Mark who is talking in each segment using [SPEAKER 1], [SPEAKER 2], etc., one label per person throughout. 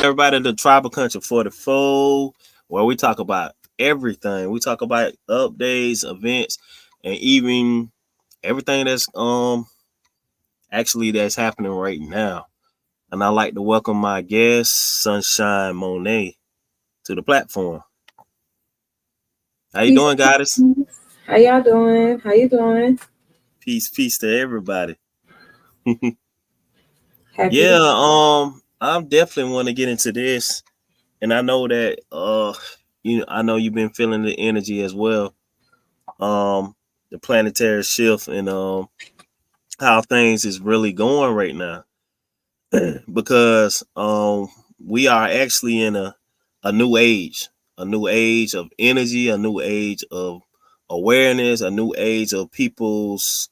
[SPEAKER 1] Everybody, the Tribal Country 44, where we talk about everything. We talk about updates, events, and even everything that's actually that's happening right now. And I'd like to welcome my guest, Sunshine Monet, to the platform. How you
[SPEAKER 2] Peace.
[SPEAKER 1] doing, goddess?
[SPEAKER 2] How y'all doing? How you doing?
[SPEAKER 1] Peace, peace to everybody.
[SPEAKER 2] Happy
[SPEAKER 1] Yeah,
[SPEAKER 2] to
[SPEAKER 1] I'm definitely want to get into this, and I know that I know you've been feeling the energy as well. The planetary shift and how things is really going right now, because we are actually in a new age, a new age of energy, a new age of awareness, a new age of people's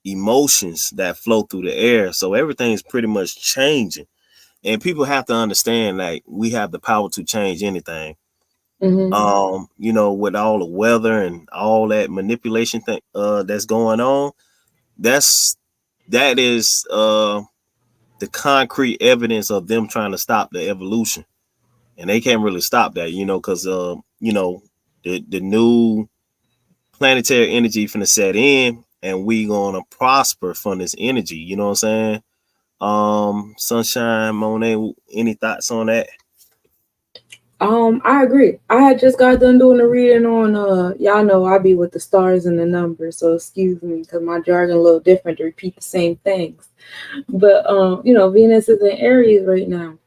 [SPEAKER 1] emotions that flow through the air. So everything's pretty much changing. And people have to understand like we have the power to change anything.
[SPEAKER 2] hmm
[SPEAKER 1] With all the weather and all that manipulation thing that's going on, that's that is the concrete evidence of them trying to stop the evolution. And they can't really stop that, because the new planetary energy finna set in and we gonna prosper from this energy, you know what I'm saying? Sunshine, Monet, any thoughts on that?
[SPEAKER 2] I agree. I had just got done doing a reading on y'all know I be with the stars and the numbers, so excuse me because my jargon a little different to repeat the same things. But Venus is in Aries right now.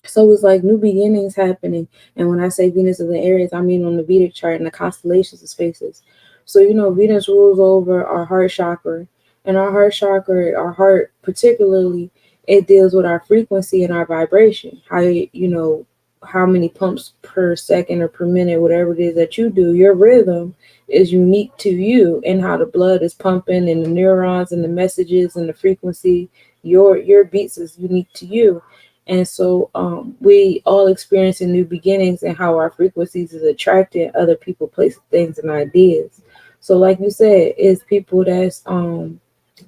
[SPEAKER 2] So it's like new beginnings happening. And when I say Venus is in Aries, I mean on the Vedic chart and the constellations of spaces. So, Venus rules over our heart chakra. And our heart chakra, our heart particularly, it deals with our frequency and our vibration. How many pumps per second or per minute, whatever it is that you do, your rhythm is unique to you and how the blood is pumping and the neurons and the messages and the frequency. Your beats is unique to you, and so we all experiencing new beginnings and how our frequencies is attracting other people, places, things, and ideas. So, like you said, it's people that's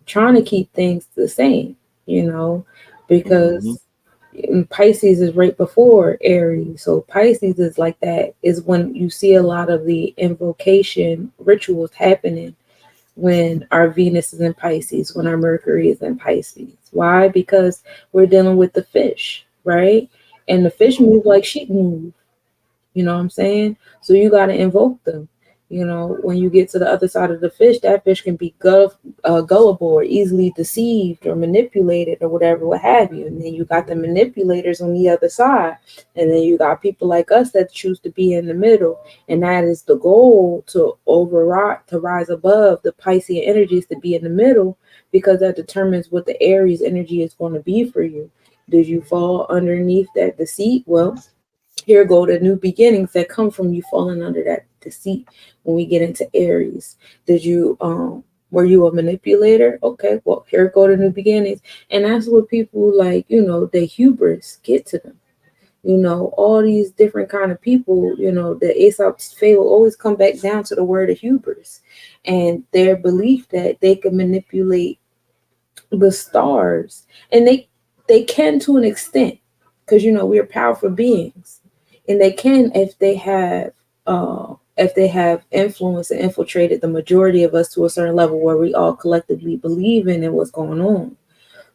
[SPEAKER 2] trying to keep things the same, you know,
[SPEAKER 1] Mm-hmm.
[SPEAKER 2] because Pisces is right before Aries. So Pisces is like that is when you see a lot of the invocation rituals happening when our Venus is in Pisces, when our Mercury is in Pisces. Why? Because we're dealing with the fish, right? And the fish move
[SPEAKER 1] Mm-hmm.
[SPEAKER 2] like sheep move. You know what I'm saying? So you got to invoke them. When you get to the other side of the fish, that fish can be gullible or easily deceived or manipulated or whatever, what have you. And then you got the manipulators on the other side. And then you got people like us that choose to be in the middle. And that is the goal to override, to rise above the Piscean energies, to be in the middle, because that determines what the Aries energy is going to be for you. Did you fall underneath that deceit? Well, here go the new beginnings that come from you falling under that deceit when we get into Aries. Did you were you a manipulator? Okay, well here go the new beginnings. And that's what people like, the hubris get to them. All these different kind of people, the Aesop's fable always come back down to the word of hubris and their belief that they can manipulate the stars. And they can to an extent, because we're powerful beings, and they can if they have influenced and infiltrated the majority of us to a certain level where we all collectively believe in what's going on.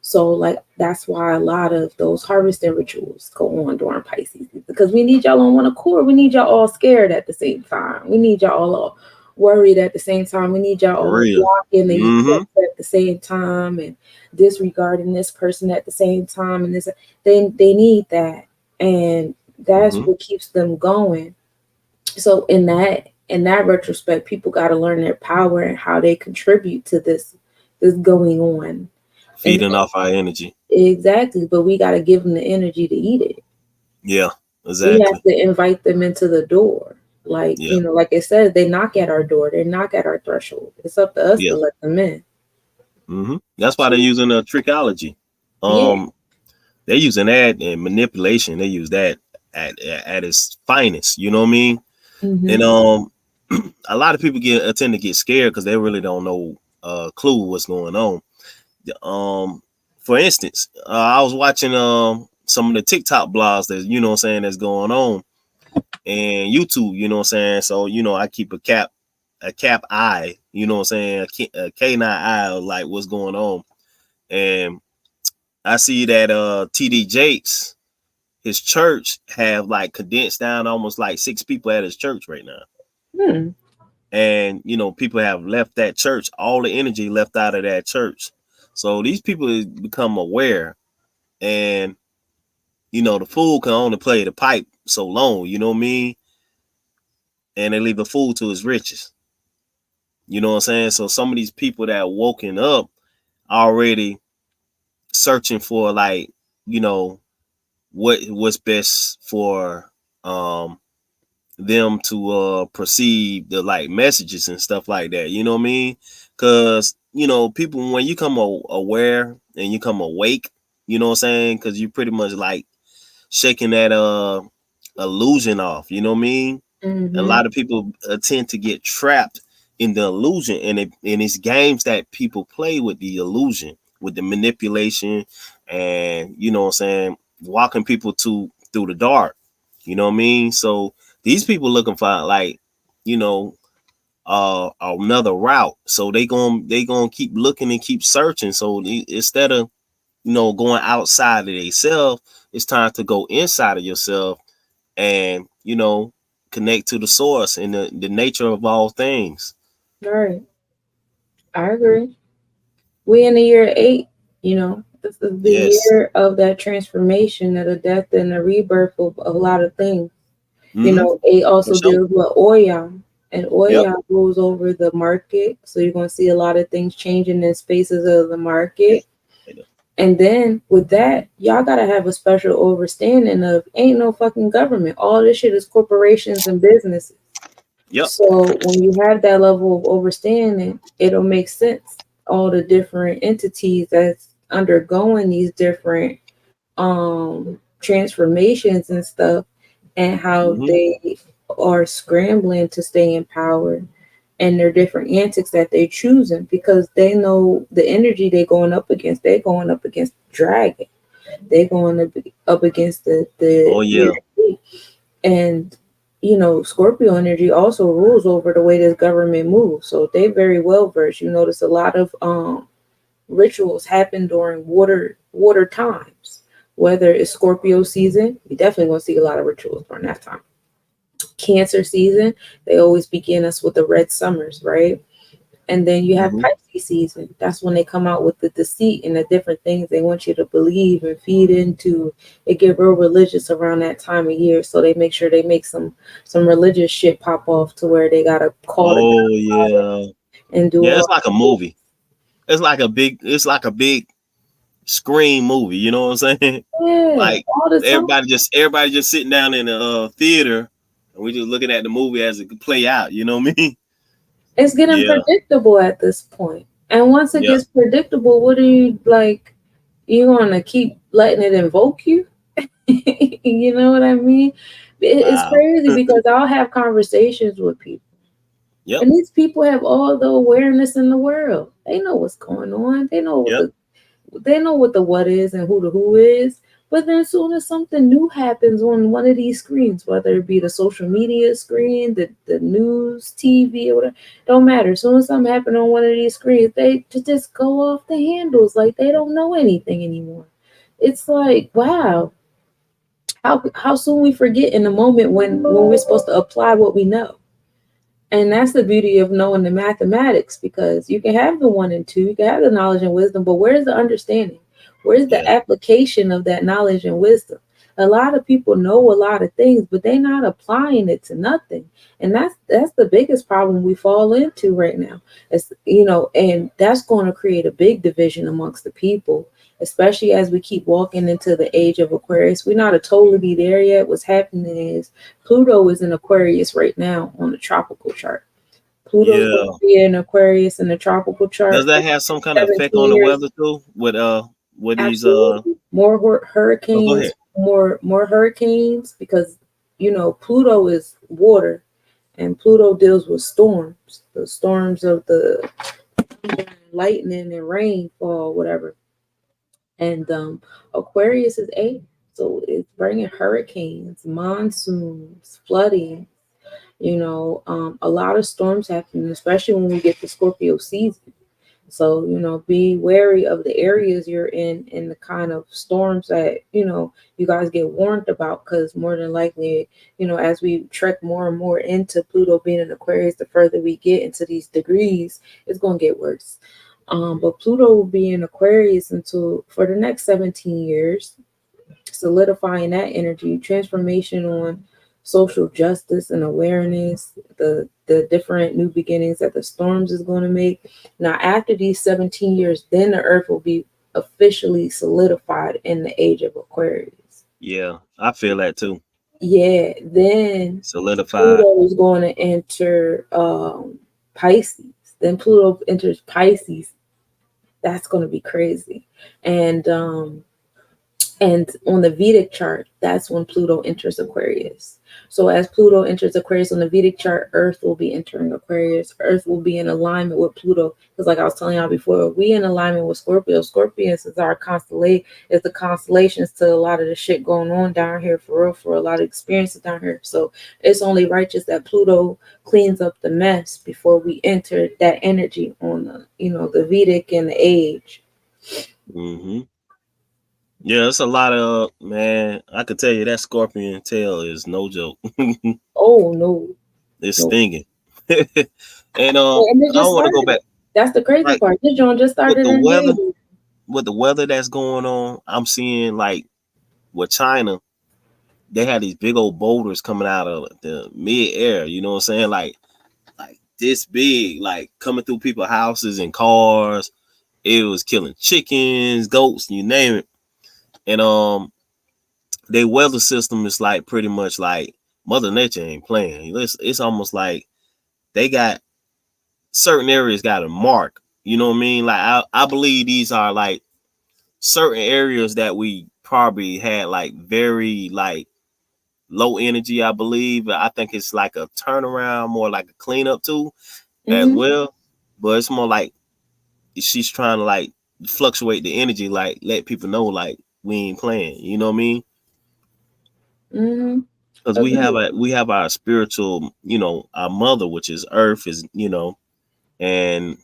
[SPEAKER 2] So like that's why a lot of those harvesting rituals go on during Pisces, because we need y'all on one accord. We need y'all all scared at the same time. We need y'all all worried at the same time. We need y'all
[SPEAKER 1] For
[SPEAKER 2] all
[SPEAKER 1] real.
[SPEAKER 2] blocking the
[SPEAKER 1] Mm-hmm.
[SPEAKER 2] eclipse at the same time and disregarding this person at the same time. And they need that, and that's
[SPEAKER 1] Mm-hmm.
[SPEAKER 2] what keeps them going. So in that retrospect, people got to learn their power and how they contribute to this going on. And
[SPEAKER 1] Feeding off our energy.
[SPEAKER 2] exactly, but we got to give them the energy to eat it.
[SPEAKER 1] Yeah,
[SPEAKER 2] We have
[SPEAKER 1] exactly.
[SPEAKER 2] to invite them into the door. Like,
[SPEAKER 1] Yeah.
[SPEAKER 2] like I said, they knock at our door, they knock at our threshold. It's up to us
[SPEAKER 1] Yeah.
[SPEAKER 2] to let them in.
[SPEAKER 1] Mm-hmm. That's why they're
[SPEAKER 2] So,
[SPEAKER 1] using the trickology.
[SPEAKER 2] yeah.
[SPEAKER 1] Um, they're using that and manipulation. They use that at its finest. You know what I mean? And
[SPEAKER 2] hmm
[SPEAKER 1] a lot of people tend to get scared because they really don't know clue what's going on. Um, for instance, I was watching some of the TikTok blogs that you know what I'm saying that's going on, and YouTube, you know what I'm saying. So I keep a cap eye, you know what I'm saying, a canine eye of like what's going on, and I see that TD Jakes, his church have like condensed down almost like 6 people at his church right now.
[SPEAKER 2] Hmm.
[SPEAKER 1] And people have left that church, all the energy left out of that church. So these people become aware, and the fool can only play the pipe so long, you know what I mean? And they leave a fool to his riches. You know what I'm saying? So some of these people that woken up already searching for like, you know, what's best for them to perceive the like messages and stuff like that. You know what I mean? Cause people, when you come aware and you come awake, you know what I'm saying? Cause you pretty much like shaking that illusion off, you know what I mean? A
[SPEAKER 2] Mm-hmm.
[SPEAKER 1] lot of people tend to get trapped in the illusion, and it's games that people play with the illusion, with the manipulation, and what I'm saying, walking people through the dark. You know what I mean? So these people looking for like, you know, another route. So they gonna keep looking and keep searching. So instead of going outside of themselves, it's time to go inside of yourself and connect to the source and the nature of all things.
[SPEAKER 2] All right. I agree. We in the year 8, this is the
[SPEAKER 1] Yes.
[SPEAKER 2] year of that transformation, of the death and the rebirth of a lot of things.
[SPEAKER 1] Mm-hmm.
[SPEAKER 2] 8
[SPEAKER 1] For
[SPEAKER 2] also
[SPEAKER 1] sure.
[SPEAKER 2] deals with Oya, and
[SPEAKER 1] Yep.
[SPEAKER 2] Oya rules over the market. So you're going to see a lot of things changing in spaces of the
[SPEAKER 1] Yeah.
[SPEAKER 2] market. And then with that, y'all got to have a special understanding of ain't no fucking government. All this shit is corporations and businesses.
[SPEAKER 1] Yep.
[SPEAKER 2] So when you have that level of understanding, it'll make sense. All the different entities that's undergoing these different transformations and stuff, and how
[SPEAKER 1] Mm-hmm.
[SPEAKER 2] they are scrambling to stay in power, and their different antics that they're choosing, because they know the energy they're going up against. They're going up against dragon. They're going up against the
[SPEAKER 1] Oh yeah.
[SPEAKER 2] year, and Scorpio energy also rules over the way this government moves. So they very well versed. You notice a lot of rituals happen during water times. Whether it's Scorpio season, you definitely gonna see a lot of rituals during that time. Cancer season, they always begin us with the red summers, right? And then you have
[SPEAKER 1] Mm-hmm.
[SPEAKER 2] Pisces season. That's when they come out with the deceit and the different things they want you to believe and feed into. It get real religious around that time of year, so they make sure they make some religious shit pop off to where they gotta call the
[SPEAKER 1] Oh
[SPEAKER 2] godfather
[SPEAKER 1] yeah.
[SPEAKER 2] and do
[SPEAKER 1] Yeah, it's
[SPEAKER 2] all.
[SPEAKER 1] like a movie. It's like a big screen movie, you know what I'm saying?
[SPEAKER 2] Yeah,
[SPEAKER 1] Like
[SPEAKER 2] all the time.
[SPEAKER 1] everybody just sitting down in the theater, and we just looking at the movie as it could play out, you know what I mean?
[SPEAKER 2] It's getting
[SPEAKER 1] Yeah.
[SPEAKER 2] predictable at this point. And once it
[SPEAKER 1] Yep.
[SPEAKER 2] gets predictable, what are you like? You want to keep letting it invoke you? You know what I mean? It's
[SPEAKER 1] Wow.
[SPEAKER 2] crazy because I'll have conversations with people,
[SPEAKER 1] Yep.
[SPEAKER 2] and these people have all the awareness in the world. They know what's going on.
[SPEAKER 1] Yep.
[SPEAKER 2] They know what the what is and who the who is. But then as soon as something new happens on one of these screens, whether it be the social media screen, the news, TV, or whatever, don't matter. As soon as something happens on one of these screens, they just go off the handles like they don't know anything anymore. It's like, wow, how soon we forget in the moment when we're supposed to apply what we know. And that's the beauty of knowing the mathematics, because you can have the 1 and 2, you can have the knowledge and wisdom, but where's the understanding? Where's the
[SPEAKER 1] Yeah.
[SPEAKER 2] application of that knowledge and wisdom? A lot of people know a lot of things, but they're not applying it to nothing. And that's the biggest problem we fall into right now. And that's going to create a big division amongst the people, especially as we keep walking into the age of Aquarius. We're not a totally there yet. What's happening is Pluto is in Aquarius right now on the tropical chart. Pluto's going
[SPEAKER 1] Yeah.
[SPEAKER 2] to be in Aquarius in the tropical
[SPEAKER 1] Does
[SPEAKER 2] chart for
[SPEAKER 1] that have some kind of effect on
[SPEAKER 2] 17
[SPEAKER 1] the
[SPEAKER 2] years.
[SPEAKER 1] weather too? With these
[SPEAKER 2] Absolutely. More
[SPEAKER 1] oh, go
[SPEAKER 2] hurricanes,
[SPEAKER 1] ahead.
[SPEAKER 2] more hurricanes, because Pluto is water, and Pluto deals with storms, the storms of the lightning and rainfall, whatever. And Aquarius is 8. So it's bringing hurricanes, monsoons, flooding, a lot of storms happening, especially when we get the Scorpio season. So, be wary of the areas you're in and the kind of storms that, you guys get warned about, because more than likely, as we trek more and more into Pluto being in Aquarius, the further we get into these degrees, it's going to get worse. But Pluto will be in Aquarius until for the next 17 years, solidifying that energy, transformation on social justice and awareness, the different new beginnings that the storms is going to make. Now, after these 17 years, then the earth will be officially solidified in the age of Aquarius.
[SPEAKER 1] Yeah, I feel that too.
[SPEAKER 2] Yeah, then
[SPEAKER 1] Solidified.
[SPEAKER 2] Pluto is going to enter Pisces. Then Pluto enters Pisces. That's going to be crazy. And on the Vedic chart, that's when Pluto enters Aquarius. So as Pluto enters Aquarius on the Vedic chart, Earth will be entering Aquarius. Earth will be in alignment with Pluto. Because like I was telling y'all before, we in alignment with Scorpio. Scorpions is our constellation, is the constellations to a lot of the shit going on down here for real, for a lot of experiences down here. So it's only righteous that Pluto cleans up the mess before we enter that energy on the Vedic and the age.
[SPEAKER 1] Hmm. Yeah, it's a lot of man. I could tell you that scorpion tail is no joke.
[SPEAKER 2] Oh no,
[SPEAKER 1] It's
[SPEAKER 2] no.
[SPEAKER 1] stinging. And
[SPEAKER 2] And it
[SPEAKER 1] I
[SPEAKER 2] just
[SPEAKER 1] want to go
[SPEAKER 2] started.
[SPEAKER 1] back
[SPEAKER 2] That's the crazy
[SPEAKER 1] like
[SPEAKER 2] part. This joint just
[SPEAKER 1] with
[SPEAKER 2] started
[SPEAKER 1] the
[SPEAKER 2] in
[SPEAKER 1] weather,
[SPEAKER 2] January.
[SPEAKER 1] that's going on. I'm seeing like with China, they had these big old boulders coming out of the mid air. You know what I'm saying? Like this big, like coming through people's houses and cars. It was killing chickens, goats, you name it. And their weather system is like pretty much like Mother Nature ain't playing. It's almost like they got certain areas got a mark. You know what I mean? Like I believe these are like certain areas that we probably had like very like low energy. I believe. I think it's like a turnaround, more like a cleanup too as
[SPEAKER 2] Mm-hmm.
[SPEAKER 1] well. But it's more like she's trying to like fluctuate the energy, like let people know like we ain't playing. You know what I mean?
[SPEAKER 2] Mm-hmm.
[SPEAKER 1] Because
[SPEAKER 2] Agreed.
[SPEAKER 1] we have our spiritual, our mother, which is Earth, is and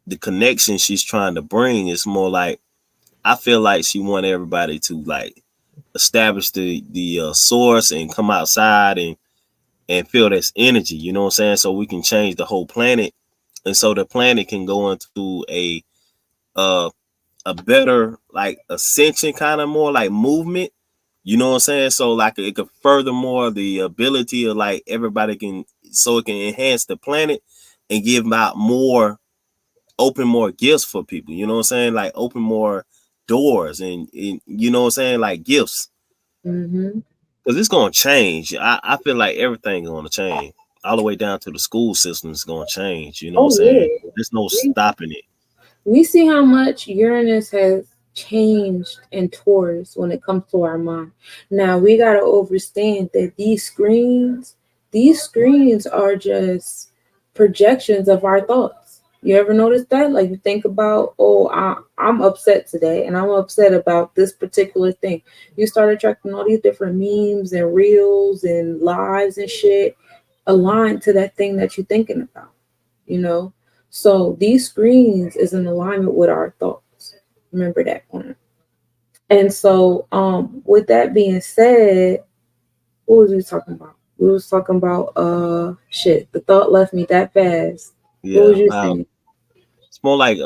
[SPEAKER 1] the connection she's trying to bring is more like I feel like she want everybody to like establish the source and come outside and feel this energy. You know what I'm saying? So we can change the whole planet, and so the planet can go into uh a better like ascension, kind of more like movement. You know what I'm saying? So like it could furthermore the ability of like everybody can, so it can enhance the planet and give out more, open more gifts for people. You know what I'm saying? Like open more doors and you know what I'm saying? Like gifts.
[SPEAKER 2] Mm-hmm.
[SPEAKER 1] Because it's gonna change. I feel like everything's gonna change. All the way down to the school system is gonna change. You know what I'm
[SPEAKER 2] Oh
[SPEAKER 1] saying?
[SPEAKER 2] yeah.
[SPEAKER 1] There's no
[SPEAKER 2] We,
[SPEAKER 1] stopping it.
[SPEAKER 2] we see how much Uranus has changed in Taurus when it comes to our mind. Now we gotta understand that these screens are just projections of our thoughts. You ever notice that? Like you think about, oh, I'm upset today, and I'm upset about this particular thing. You start attracting all these different memes and reels and lives and shit aligned to that thing that you're thinking about. You know, so these screens is in alignment with our thoughts. Remember that one. And so, with that being said, what was we talking about? We was talking about shit. The thought left me that fast. What was
[SPEAKER 1] Yeah.
[SPEAKER 2] you
[SPEAKER 1] How
[SPEAKER 2] saying?
[SPEAKER 1] it's more like the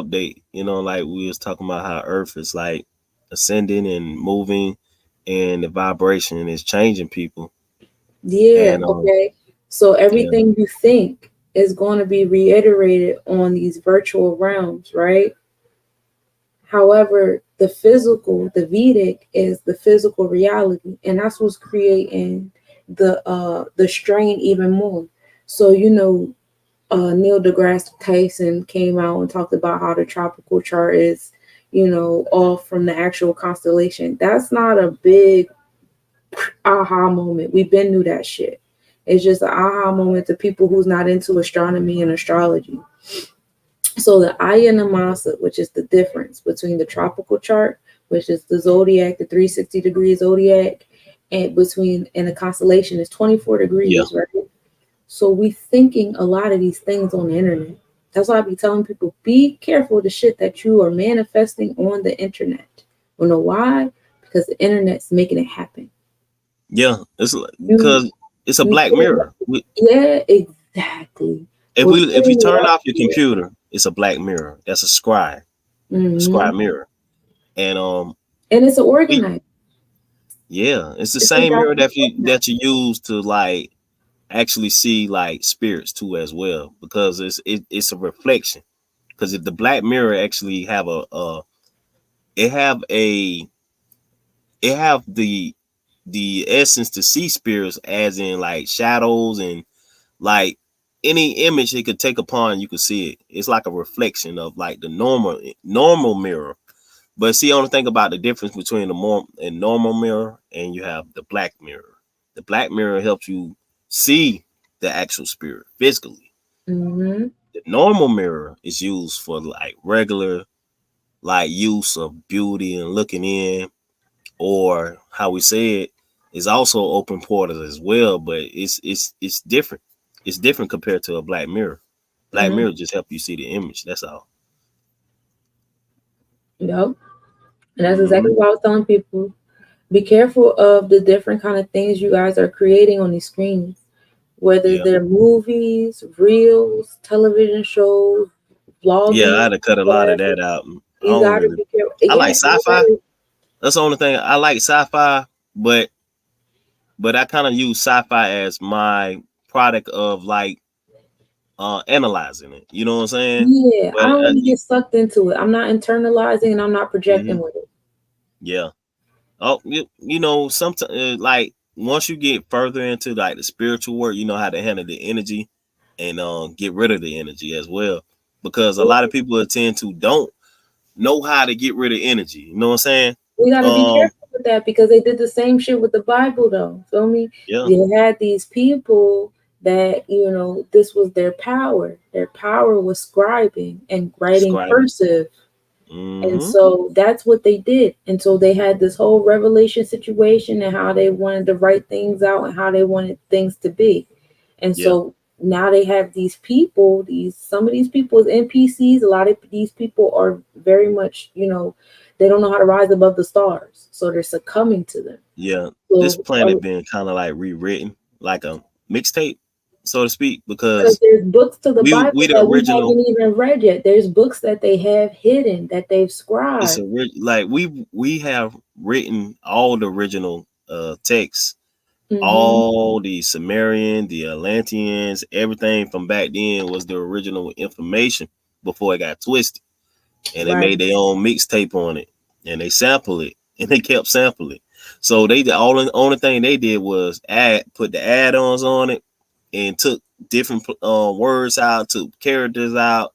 [SPEAKER 1] update, like we was talking about how Earth is like ascending and moving and the vibration is changing people.
[SPEAKER 2] Yeah,
[SPEAKER 1] And
[SPEAKER 2] okay. So
[SPEAKER 1] yeah,
[SPEAKER 2] everything you think is going to be reiterated on these virtual realms, right? However, the physical, the Vedic is the physical reality, and that's what's creating the strain even more. So Neil deGrasse Tyson came out and talked about how the tropical chart is, off from the actual constellation. That's not a big aha moment. We've been through that shit. It's just an aha moment to people who's not into astronomy and astrology. So the Aya Namasa, which is the difference between the tropical chart, which is the zodiac, the 360-degree zodiac, and the constellation is 24
[SPEAKER 1] Yeah.
[SPEAKER 2] degrees, right? So we thinking a lot of these things on the internet. That's why I be telling people, be careful of the shit that you are manifesting on the internet. You know why? Because the internet's making it happen.
[SPEAKER 1] Yeah. It's
[SPEAKER 2] You
[SPEAKER 1] because it's a
[SPEAKER 2] you
[SPEAKER 1] black
[SPEAKER 2] put it
[SPEAKER 1] mirror.
[SPEAKER 2] up. Yeah, exactly.
[SPEAKER 1] If
[SPEAKER 2] We're
[SPEAKER 1] we if you
[SPEAKER 2] putting it
[SPEAKER 1] turn
[SPEAKER 2] up
[SPEAKER 1] off your
[SPEAKER 2] here.
[SPEAKER 1] computer, it's a black mirror. That's a scribe
[SPEAKER 2] Hmm.
[SPEAKER 1] mirror. And
[SPEAKER 2] And it's
[SPEAKER 1] we
[SPEAKER 2] organized.
[SPEAKER 1] yeah, it's the
[SPEAKER 2] It's
[SPEAKER 1] same mirror
[SPEAKER 2] exactly
[SPEAKER 1] that you use to like actually see like spirits too as well, because it's a reflection. Because if the black mirror actually have it have a it have the essence to see spirits, as in like shadows and like any image it could take upon, you could see it. It's like a reflection of like the normal mirror. But see, only thing about the difference between the more and normal mirror, and you have the black mirror. The black mirror helps you see the actual spirit physically.
[SPEAKER 2] Hmm.
[SPEAKER 1] The normal mirror is used for like regular like use of beauty and looking in, or how we say it is also open portals as well, but it's different. It's different compared to a black mirror. Black
[SPEAKER 2] Hmm.
[SPEAKER 1] mirror just help you see the image. That's all.
[SPEAKER 2] Yep. And that's
[SPEAKER 1] Hmm.
[SPEAKER 2] exactly what I was telling people. Be careful of the different kind of things you guys are creating on these screens, whether
[SPEAKER 1] Yeah,
[SPEAKER 2] they're movies, reels, television shows,
[SPEAKER 1] yeah. I
[SPEAKER 2] vlogging,
[SPEAKER 1] had to cut a lot of
[SPEAKER 2] whatever.
[SPEAKER 1] that out. I
[SPEAKER 2] You
[SPEAKER 1] don't
[SPEAKER 2] gotta
[SPEAKER 1] really.
[SPEAKER 2] be careful.
[SPEAKER 1] I like
[SPEAKER 2] Yeah, you
[SPEAKER 1] sci-fi.
[SPEAKER 2] gotta.
[SPEAKER 1] That's the only thing I like sci-fi, but I kind of use sci-fi as my product of like analyzing it. You know what I'm saying?
[SPEAKER 2] Yeah, I
[SPEAKER 1] But
[SPEAKER 2] don't really get sucked into it. I'm not internalizing and I'm not projecting
[SPEAKER 1] mhm,
[SPEAKER 2] with it.
[SPEAKER 1] yeah. Oh, you know, sometimes like once you get further into like the spiritual work, you know how to handle the energy and get rid of the energy as well. Because a lot of people tend to don't know how to get rid of energy. You know what I'm saying?
[SPEAKER 2] We got to be
[SPEAKER 1] Um,
[SPEAKER 2] careful with that because they did the same shit with the Bible, though. Feel me?
[SPEAKER 1] yeah,
[SPEAKER 2] They had these people that, this was their power. Their power was scribing and writing
[SPEAKER 1] scribing.
[SPEAKER 2] cursive. And
[SPEAKER 1] Mm-hmm.
[SPEAKER 2] so that's what they did. And so they had this whole revelation situation and how they wanted to write things out and how they wanted things to be. And
[SPEAKER 1] Yeah,
[SPEAKER 2] so now they have these people, some of these people as NPCs, a lot of these people are very much, they don't know how to rise above the stars. So they're succumbing to them.
[SPEAKER 1] yeah. This
[SPEAKER 2] So
[SPEAKER 1] planet been kind of like rewritten, like a mixtape, so to speak,
[SPEAKER 2] because
[SPEAKER 1] because
[SPEAKER 2] there's books to the
[SPEAKER 1] we
[SPEAKER 2] Bible
[SPEAKER 1] the
[SPEAKER 2] that we
[SPEAKER 1] original.
[SPEAKER 2] haven't even read yet. There's books that they have hidden that they've
[SPEAKER 1] It's a
[SPEAKER 2] scribed.
[SPEAKER 1] like we have written all the original texts,
[SPEAKER 2] Hmm.
[SPEAKER 1] all the Sumerian, the Atlanteans, everything from back then was the original information before it got twisted, and they
[SPEAKER 2] Right.
[SPEAKER 1] made their own mixtape on it, and they sample it, and they kept sampling. So they the only thing they did was put the add-ons on it, and took different words out, took characters out,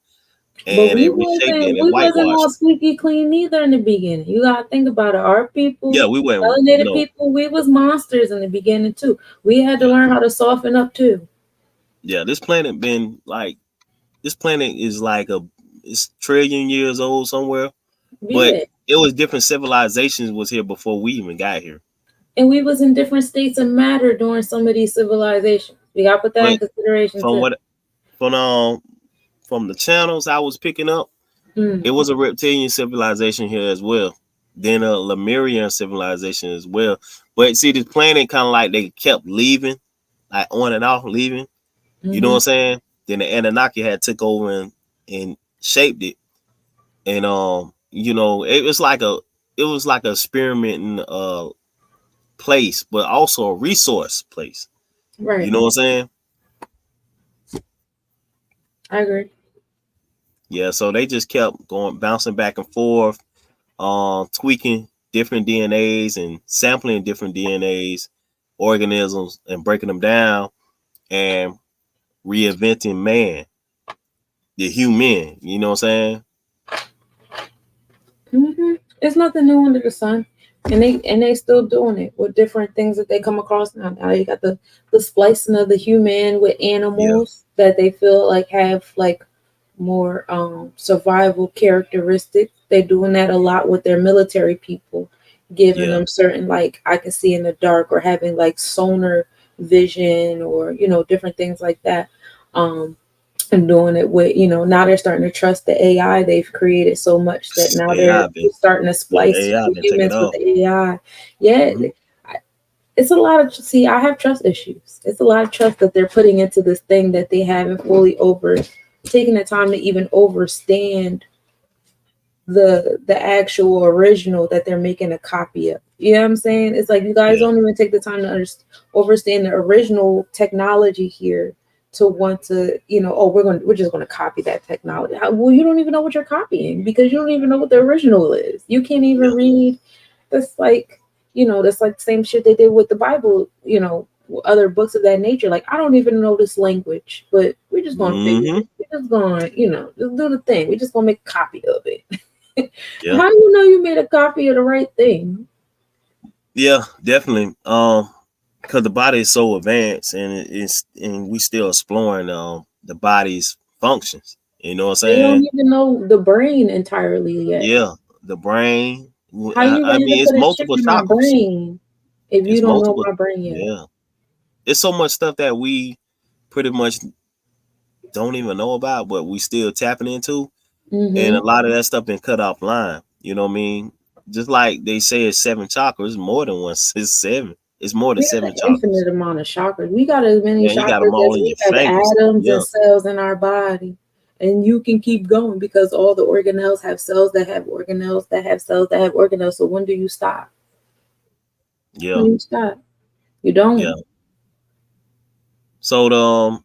[SPEAKER 2] But
[SPEAKER 1] and
[SPEAKER 2] we
[SPEAKER 1] it reshaped it
[SPEAKER 2] wasn't
[SPEAKER 1] and it
[SPEAKER 2] we wasn't all
[SPEAKER 1] whitewashed it.
[SPEAKER 2] squeaky clean neither in the beginning. You gotta think about it. Our
[SPEAKER 1] Yeah,
[SPEAKER 2] people,
[SPEAKER 1] we went
[SPEAKER 2] melanated
[SPEAKER 1] no,
[SPEAKER 2] people, we was monsters in the beginning too. We had to
[SPEAKER 1] yeah,
[SPEAKER 2] learn how to soften up too.
[SPEAKER 1] yeah. This planet is like it's trillion years old somewhere, but
[SPEAKER 2] Yeah.
[SPEAKER 1] it was different civilizations was here before we even got here.
[SPEAKER 2] And we was in different states of matter during some of these civilizations. We gotta put that in
[SPEAKER 1] But
[SPEAKER 2] consideration
[SPEAKER 1] from
[SPEAKER 2] too.
[SPEAKER 1] what from from the channels I was picking up,
[SPEAKER 2] Mm.
[SPEAKER 1] it was a reptilian civilization here as well. Then a Lemurian civilization as well. But see, this planet kind of like they kept leaving, like on and off leaving. You know what
[SPEAKER 2] Hmm.
[SPEAKER 1] I'm saying? Then the Anunnaki had took over and shaped it, and it was like a experimenting place, but also a resource place. You
[SPEAKER 2] Right.
[SPEAKER 1] know what I'm saying?
[SPEAKER 2] I agree.
[SPEAKER 1] Yeah. So they just kept going, bouncing back and forth, tweaking different DNAs and sampling different DNAs, organisms, and breaking them down and reinventing man, the human. You know what I'm saying?
[SPEAKER 2] It's nothing new under the sun. And they still doing it with different things that they come across now. Now you got the splicing of the human with
[SPEAKER 1] Yeah.
[SPEAKER 2] animals that they feel like have like more survival characteristics. They're doing that a lot with their military people, giving
[SPEAKER 1] Yeah.
[SPEAKER 2] them certain, like, I can see in the dark, or having like sonar vision, or different things like that. Um, and doing it with, now they're starting to trust the AI they've created so much that now they're
[SPEAKER 1] AI been
[SPEAKER 2] starting to
[SPEAKER 1] yeah,
[SPEAKER 2] splice
[SPEAKER 1] AI been taking
[SPEAKER 2] humans with
[SPEAKER 1] off.
[SPEAKER 2] the AI. Yeah,
[SPEAKER 1] Hmm.
[SPEAKER 2] it's a lot of, see, I have trust issues. It's a lot of trust that they're putting into this thing that they haven't fully over taken the time to even overstand the actual original that they're making a copy of. You know what I'm saying? It's like you guys
[SPEAKER 1] Yeah.
[SPEAKER 2] don't even take the time to overstand the original technology here, to want to, oh, we're just going to copy that technology. Well, you don't even know what you're copying, because you don't even know what the original is. You can't even
[SPEAKER 1] Yeah.
[SPEAKER 2] read. That's like, that's like the same shit they did with the Bible, other books of that nature. Like, I don't even know this language, but we're just going to figure
[SPEAKER 1] Hmm.
[SPEAKER 2] it. We're just going to, just do the thing. We're just going to make a copy of it.
[SPEAKER 1] Yeah.
[SPEAKER 2] How do you know you made a copy of the right thing?
[SPEAKER 1] Yeah, definitely. Because the body is so advanced, and and we still exploring the body's functions. You know what I'm
[SPEAKER 2] They don't
[SPEAKER 1] saying?
[SPEAKER 2] even know the brain entirely yet.
[SPEAKER 1] Yeah, the brain.
[SPEAKER 2] How you
[SPEAKER 1] I
[SPEAKER 2] ready to
[SPEAKER 1] mean, it's
[SPEAKER 2] put a chip
[SPEAKER 1] multiple
[SPEAKER 2] in my
[SPEAKER 1] chakras.
[SPEAKER 2] brain if you
[SPEAKER 1] It's
[SPEAKER 2] don't know
[SPEAKER 1] multiple.
[SPEAKER 2] my brain yet?
[SPEAKER 1] Yeah, it's so much stuff that we pretty much don't even know about, but we still tapping into, and
[SPEAKER 2] Mm-hmm.
[SPEAKER 1] a lot of that stuff been cut offline. You know what I mean? Just like they say, it's seven chakras. It's more than one. It's seven. It's more than
[SPEAKER 2] We got
[SPEAKER 1] seven
[SPEAKER 2] an
[SPEAKER 1] chakras.
[SPEAKER 2] infinite amount of chakras. We got as many
[SPEAKER 1] Yeah, you got them
[SPEAKER 2] chakras
[SPEAKER 1] all
[SPEAKER 2] as
[SPEAKER 1] in
[SPEAKER 2] we
[SPEAKER 1] your
[SPEAKER 2] have
[SPEAKER 1] fingers.
[SPEAKER 2] atoms and
[SPEAKER 1] Yeah.
[SPEAKER 2] cells in our body. And you can keep going, because all the organelles have cells that have organelles that have cells that have organelles. So when do you stop?
[SPEAKER 1] Yeah.
[SPEAKER 2] When do you stop? You
[SPEAKER 1] Yeah.
[SPEAKER 2] don't.
[SPEAKER 1] So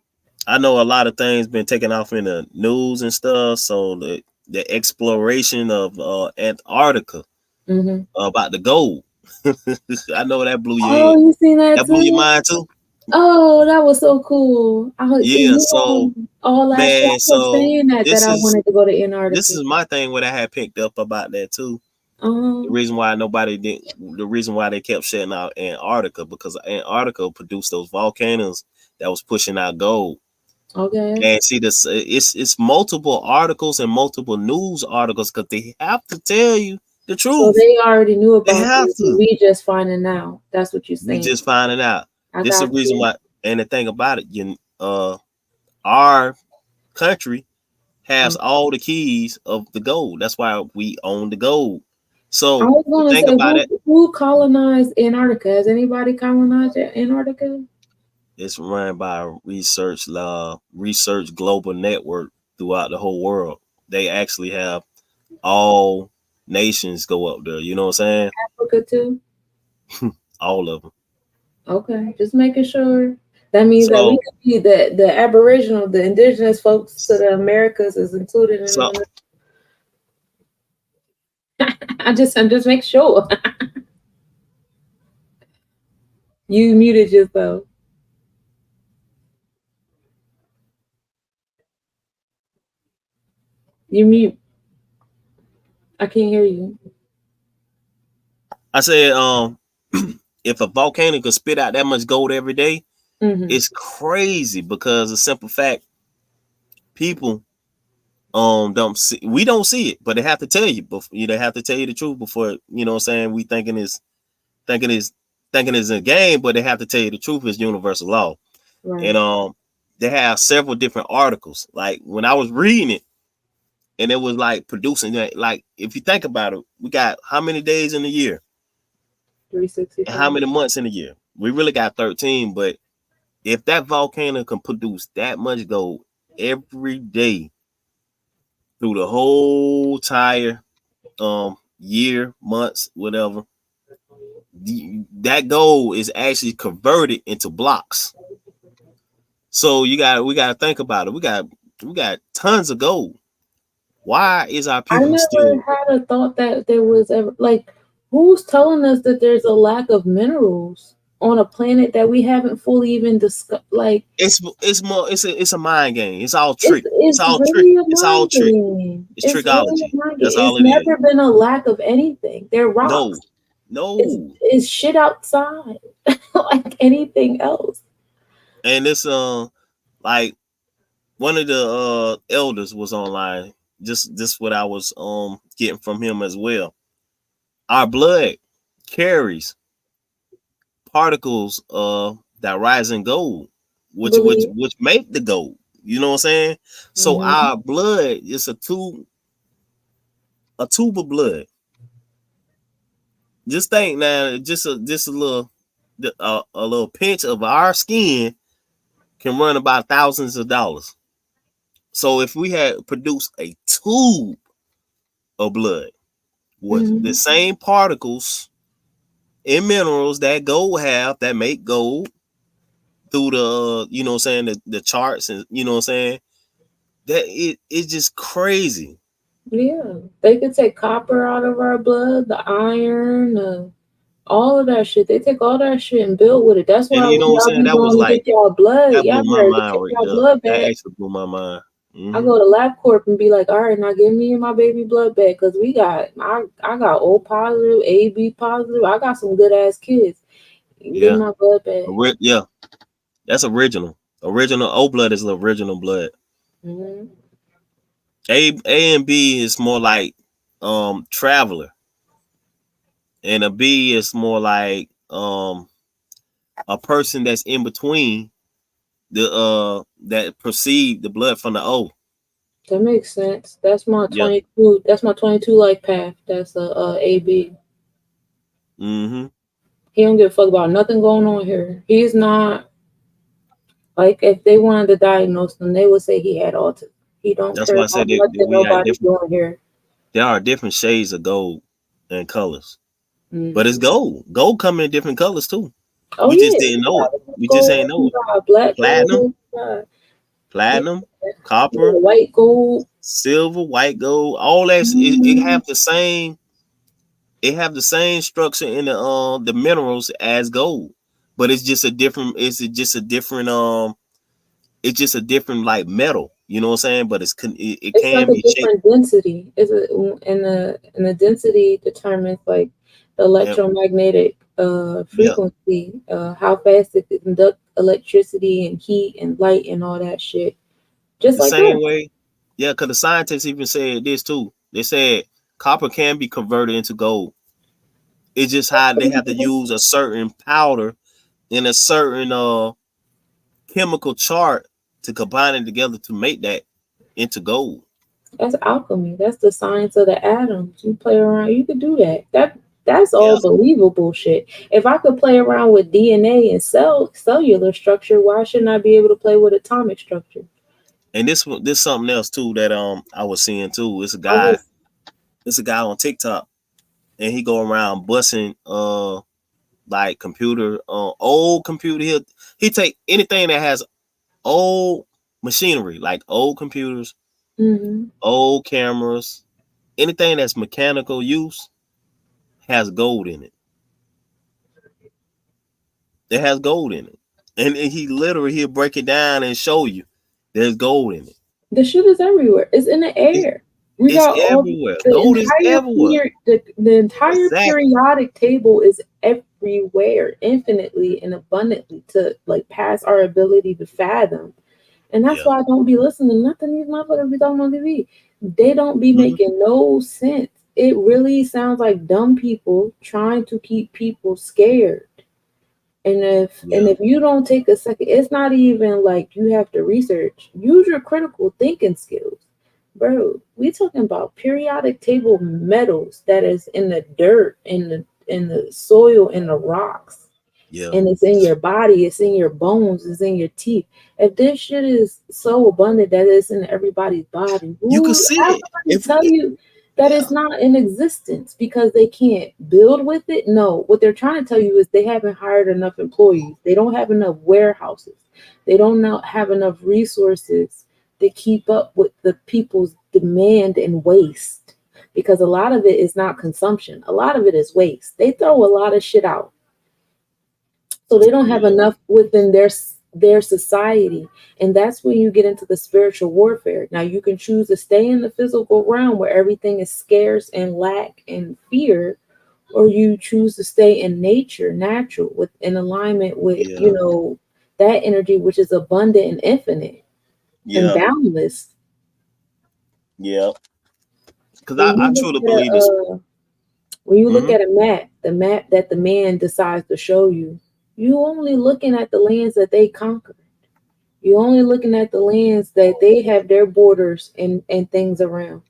[SPEAKER 1] I know a lot of things been taken off in the news and stuff. So the exploration of Antarctica
[SPEAKER 2] Mm-hmm.
[SPEAKER 1] about the gold. I know that blew your
[SPEAKER 2] Oh,
[SPEAKER 1] head.
[SPEAKER 2] you seen that
[SPEAKER 1] That blew your
[SPEAKER 2] too?
[SPEAKER 1] mind too.
[SPEAKER 2] Oh, that was so cool. I see
[SPEAKER 1] Yeah.
[SPEAKER 2] you
[SPEAKER 1] So
[SPEAKER 2] on all last year.
[SPEAKER 1] man,
[SPEAKER 2] I kept
[SPEAKER 1] so
[SPEAKER 2] saying that
[SPEAKER 1] this
[SPEAKER 2] I
[SPEAKER 1] is
[SPEAKER 2] wanted to go to
[SPEAKER 1] this
[SPEAKER 2] Antarctica.
[SPEAKER 1] is my thing. What I had picked up about that too. The
[SPEAKER 2] Um,
[SPEAKER 1] reason why nobody didn't. The reason why they kept shutting out Antarctica, because Antarctica produced those volcanoes that was pushing out gold.
[SPEAKER 2] okay.
[SPEAKER 1] And see this, it's multiple articles and multiple news articles, because they have to tell you the
[SPEAKER 2] So
[SPEAKER 1] truth.
[SPEAKER 2] they already knew
[SPEAKER 1] They
[SPEAKER 2] about
[SPEAKER 1] have
[SPEAKER 2] this.
[SPEAKER 1] to.
[SPEAKER 2] We just finding out. That's what you're
[SPEAKER 1] We
[SPEAKER 2] saying.
[SPEAKER 1] just finding out.
[SPEAKER 2] I
[SPEAKER 1] This is
[SPEAKER 2] got
[SPEAKER 1] the reason
[SPEAKER 2] you.
[SPEAKER 1] why. And the thing about it, our country has
[SPEAKER 2] Um,
[SPEAKER 1] all the keys of the gold. That's why we own the gold.
[SPEAKER 2] I
[SPEAKER 1] So
[SPEAKER 2] was
[SPEAKER 1] the
[SPEAKER 2] gonna
[SPEAKER 1] thing
[SPEAKER 2] say,
[SPEAKER 1] about it,
[SPEAKER 2] who colonized Antarctica? Has anybody colonized Antarctica?
[SPEAKER 1] it's run by Research Global Network throughout the whole world. They actually have all nations go up there. You know what I'm saying?
[SPEAKER 2] Africa too.
[SPEAKER 1] All of them.
[SPEAKER 2] Okay, just making sure. That means that we
[SPEAKER 1] So,
[SPEAKER 2] could be the Aboriginal, the indigenous folks to the Americas is included in
[SPEAKER 1] so
[SPEAKER 2] on this. I'm just make sure. You muted yourself. You mute. I can't hear you.
[SPEAKER 1] I said, if a volcano could spit out that much gold every day,
[SPEAKER 2] Hmm.
[SPEAKER 1] it's crazy, because the simple fact, people don't see, we don't see it, but they have to tell you, but they have to tell you the truth before, you know what I'm saying, we thinking is thinking is a game, but they have to tell you the truth is universal law. And
[SPEAKER 2] Right.
[SPEAKER 1] they have several different articles. Like when I was reading it, and it was like producing that, like if you think about it, we got how many days in the year and how
[SPEAKER 2] 365.
[SPEAKER 1] many months in a year? We really got 13, but if that volcano can produce that much gold every day through the whole entire year, months, whatever, that gold is actually converted into blocks. So we got to think about it. We got tons of gold. Why is our
[SPEAKER 2] I
[SPEAKER 1] people
[SPEAKER 2] never
[SPEAKER 1] still?
[SPEAKER 2] had a thought that there was ever, like, who's telling us that there's a lack of minerals on a planet that we haven't fully even discussed? Like,
[SPEAKER 1] It's more. It's a mind game. It's all
[SPEAKER 2] it's
[SPEAKER 1] trick. It's
[SPEAKER 2] it's
[SPEAKER 1] all trick.
[SPEAKER 2] really a
[SPEAKER 1] It's all
[SPEAKER 2] mind
[SPEAKER 1] trick.
[SPEAKER 2] game.
[SPEAKER 1] It's
[SPEAKER 2] It's really
[SPEAKER 1] trickology.
[SPEAKER 2] a mind
[SPEAKER 1] That's
[SPEAKER 2] game.
[SPEAKER 1] all
[SPEAKER 2] It's
[SPEAKER 1] it is.
[SPEAKER 2] never been a lack of anything. They're
[SPEAKER 1] No,
[SPEAKER 2] rocks.
[SPEAKER 1] no.
[SPEAKER 2] It's shit outside, like anything else.
[SPEAKER 1] And this like one of the elders was online. Just what I was getting from him as well. Our blood carries particles that rise in gold, which which
[SPEAKER 2] Believe.
[SPEAKER 1] which make the gold. You know what I'm saying? So
[SPEAKER 2] Hmm.
[SPEAKER 1] our blood is a tube of blood. Just think now, just a little a little pinch of our skin can run about thousands of dollars. So if we had produced a tube of blood with the
[SPEAKER 2] Hmm.
[SPEAKER 1] same particles and minerals that gold have that make gold through the you know what I'm saying the charts and you know what I'm saying that it's just crazy.
[SPEAKER 2] Yeah, they could take copper out of our blood, the iron, all of that shit. They take all that shit and build with it. That's
[SPEAKER 1] And
[SPEAKER 2] why
[SPEAKER 1] you
[SPEAKER 2] when
[SPEAKER 1] know what I'm
[SPEAKER 2] y'all
[SPEAKER 1] saying,
[SPEAKER 2] be
[SPEAKER 1] that was
[SPEAKER 2] going to
[SPEAKER 1] like
[SPEAKER 2] get y'all blood,
[SPEAKER 1] that
[SPEAKER 2] y'all
[SPEAKER 1] blew my
[SPEAKER 2] better go
[SPEAKER 1] mind
[SPEAKER 2] take
[SPEAKER 1] right
[SPEAKER 2] y'all
[SPEAKER 1] there.
[SPEAKER 2] blood
[SPEAKER 1] That
[SPEAKER 2] back.
[SPEAKER 1] actually blew my mind.
[SPEAKER 2] I
[SPEAKER 1] Hmm.
[SPEAKER 2] go to LabCorp and be like, all right, now give me and my baby blood back because I got O positive, AB positive. I got some good ass kids. Give me
[SPEAKER 1] Yeah.
[SPEAKER 2] my blood back.
[SPEAKER 1] Yeah, that's original O blood is the original blood.
[SPEAKER 2] Hmm.
[SPEAKER 1] A and B is more like traveler, and a B is more like a person that's in between the that perceive the blood from the O.
[SPEAKER 2] That makes sense. That's my
[SPEAKER 1] Yeah.
[SPEAKER 2] 22. That's my 22 life path. That's a AB.
[SPEAKER 1] Mm-hmm.
[SPEAKER 2] He don't give a fuck about nothing going on here. He's not like if they wanted to diagnose him, they would say he had autism. He don't
[SPEAKER 1] That's
[SPEAKER 2] care
[SPEAKER 1] why I
[SPEAKER 2] about
[SPEAKER 1] said that
[SPEAKER 2] nothing
[SPEAKER 1] we got
[SPEAKER 2] nobody's
[SPEAKER 1] different.
[SPEAKER 2] doing here.
[SPEAKER 1] There are different shades of gold and colors, but it's
[SPEAKER 2] Hmm.
[SPEAKER 1] gold. Gold come in different colors too.
[SPEAKER 2] Oh
[SPEAKER 1] We just
[SPEAKER 2] yeah,
[SPEAKER 1] didn't
[SPEAKER 2] we
[SPEAKER 1] know it.
[SPEAKER 2] got red
[SPEAKER 1] We just ain't
[SPEAKER 2] gold,
[SPEAKER 1] know
[SPEAKER 2] we
[SPEAKER 1] it.
[SPEAKER 2] got black gold,
[SPEAKER 1] Platinum,
[SPEAKER 2] we got, yeah,
[SPEAKER 1] platinum,
[SPEAKER 2] we got
[SPEAKER 1] copper,
[SPEAKER 2] white gold.
[SPEAKER 1] silver, white gold, all that it
[SPEAKER 2] Hmm.
[SPEAKER 1] have the same. It have the same structure in the minerals as gold, but it's just a different. It's just a different like metal. You know what I'm saying? But it
[SPEAKER 2] It's like
[SPEAKER 1] can
[SPEAKER 2] a
[SPEAKER 1] be shaped.
[SPEAKER 2] different density. Is it and the density determines like the
[SPEAKER 1] Yeah,
[SPEAKER 2] electromagnetic
[SPEAKER 1] yeah.
[SPEAKER 2] frequency, how fast it can conduct electricity and heat and light and all that shit. Just
[SPEAKER 1] The
[SPEAKER 2] like
[SPEAKER 1] same
[SPEAKER 2] us.
[SPEAKER 1] way. Yeah, because the scientists even said this too. They said copper can be converted into gold. It's just how they have to use a certain powder in a certain chemical chart to combine it together to make that into gold.
[SPEAKER 2] That's alchemy. That's the science of the atoms. You play around, you could do that. That's all
[SPEAKER 1] Yeah,
[SPEAKER 2] believable shit. If I could play around with DNA and cellular structure, why shouldn't I be able to play with atomic structure?
[SPEAKER 1] and this something else too that I was seeing too. It's a
[SPEAKER 2] I
[SPEAKER 1] guy.
[SPEAKER 2] was
[SPEAKER 1] It's a guy on TikTok, and he go around busting like computer old computer. He take anything that has old machinery like old computers,
[SPEAKER 2] hmm.
[SPEAKER 1] old cameras, anything that's mechanical use has gold in it. It has gold in it, and he literally he'll break it down and show you there's gold in it.
[SPEAKER 2] The shit is everywhere. It's in the
[SPEAKER 1] it
[SPEAKER 2] air. We
[SPEAKER 1] it's
[SPEAKER 2] got all
[SPEAKER 1] everywhere.
[SPEAKER 2] the
[SPEAKER 1] Gold is
[SPEAKER 2] entire
[SPEAKER 1] everywhere.
[SPEAKER 2] the entire
[SPEAKER 1] Exactly.
[SPEAKER 2] periodic table is everywhere, infinitely and abundantly to like past our ability to fathom. And that's
[SPEAKER 1] Yeah.
[SPEAKER 2] why I don't be listening to nothing these motherfuckers be talking on TV. They don't be
[SPEAKER 1] Hmm.
[SPEAKER 2] making no sense. It really sounds like dumb people trying to keep people scared. And
[SPEAKER 1] Yeah.
[SPEAKER 2] if you don't take a second, it's not even like you have to research. Use your critical thinking skills. Bro, we talking about periodic table metals that is in the dirt, in the soil, in the rocks,
[SPEAKER 1] Yeah.
[SPEAKER 2] and it's in your body, it's in your bones, it's in your teeth. If this shit is so abundant that it's in everybody's body,
[SPEAKER 1] You can
[SPEAKER 2] who
[SPEAKER 1] see
[SPEAKER 2] how
[SPEAKER 1] it.
[SPEAKER 2] somebody
[SPEAKER 1] If
[SPEAKER 2] tell you that
[SPEAKER 1] Yeah.
[SPEAKER 2] it's not in existence because they can't build with it? No, what they're trying to tell you is they haven't hired enough employees. They don't have enough warehouses. They don't have enough resources to keep up with the people's demand and waste. Because a lot of it is not consumption. A lot of it is waste. They throw a lot of shit out, so they don't have
[SPEAKER 1] Yeah.
[SPEAKER 2] enough within their society. And that's when you get into the spiritual warfare. Now you can choose to stay in the physical realm where everything is scarce and lack and fear, or you choose to stay in nature, natural, with in alignment with
[SPEAKER 1] Yeah.
[SPEAKER 2] that energy which is abundant and infinite and
[SPEAKER 1] Yeah.
[SPEAKER 2] boundless.
[SPEAKER 1] Yeah, because
[SPEAKER 2] When
[SPEAKER 1] I
[SPEAKER 2] you look
[SPEAKER 1] truly
[SPEAKER 2] at
[SPEAKER 1] believe this.
[SPEAKER 2] when you look
[SPEAKER 1] Hmm.
[SPEAKER 2] at a map, the map that the man decides to show you, you only looking at the lands that they conquered. You're only looking at the lands that they have their borders and things around.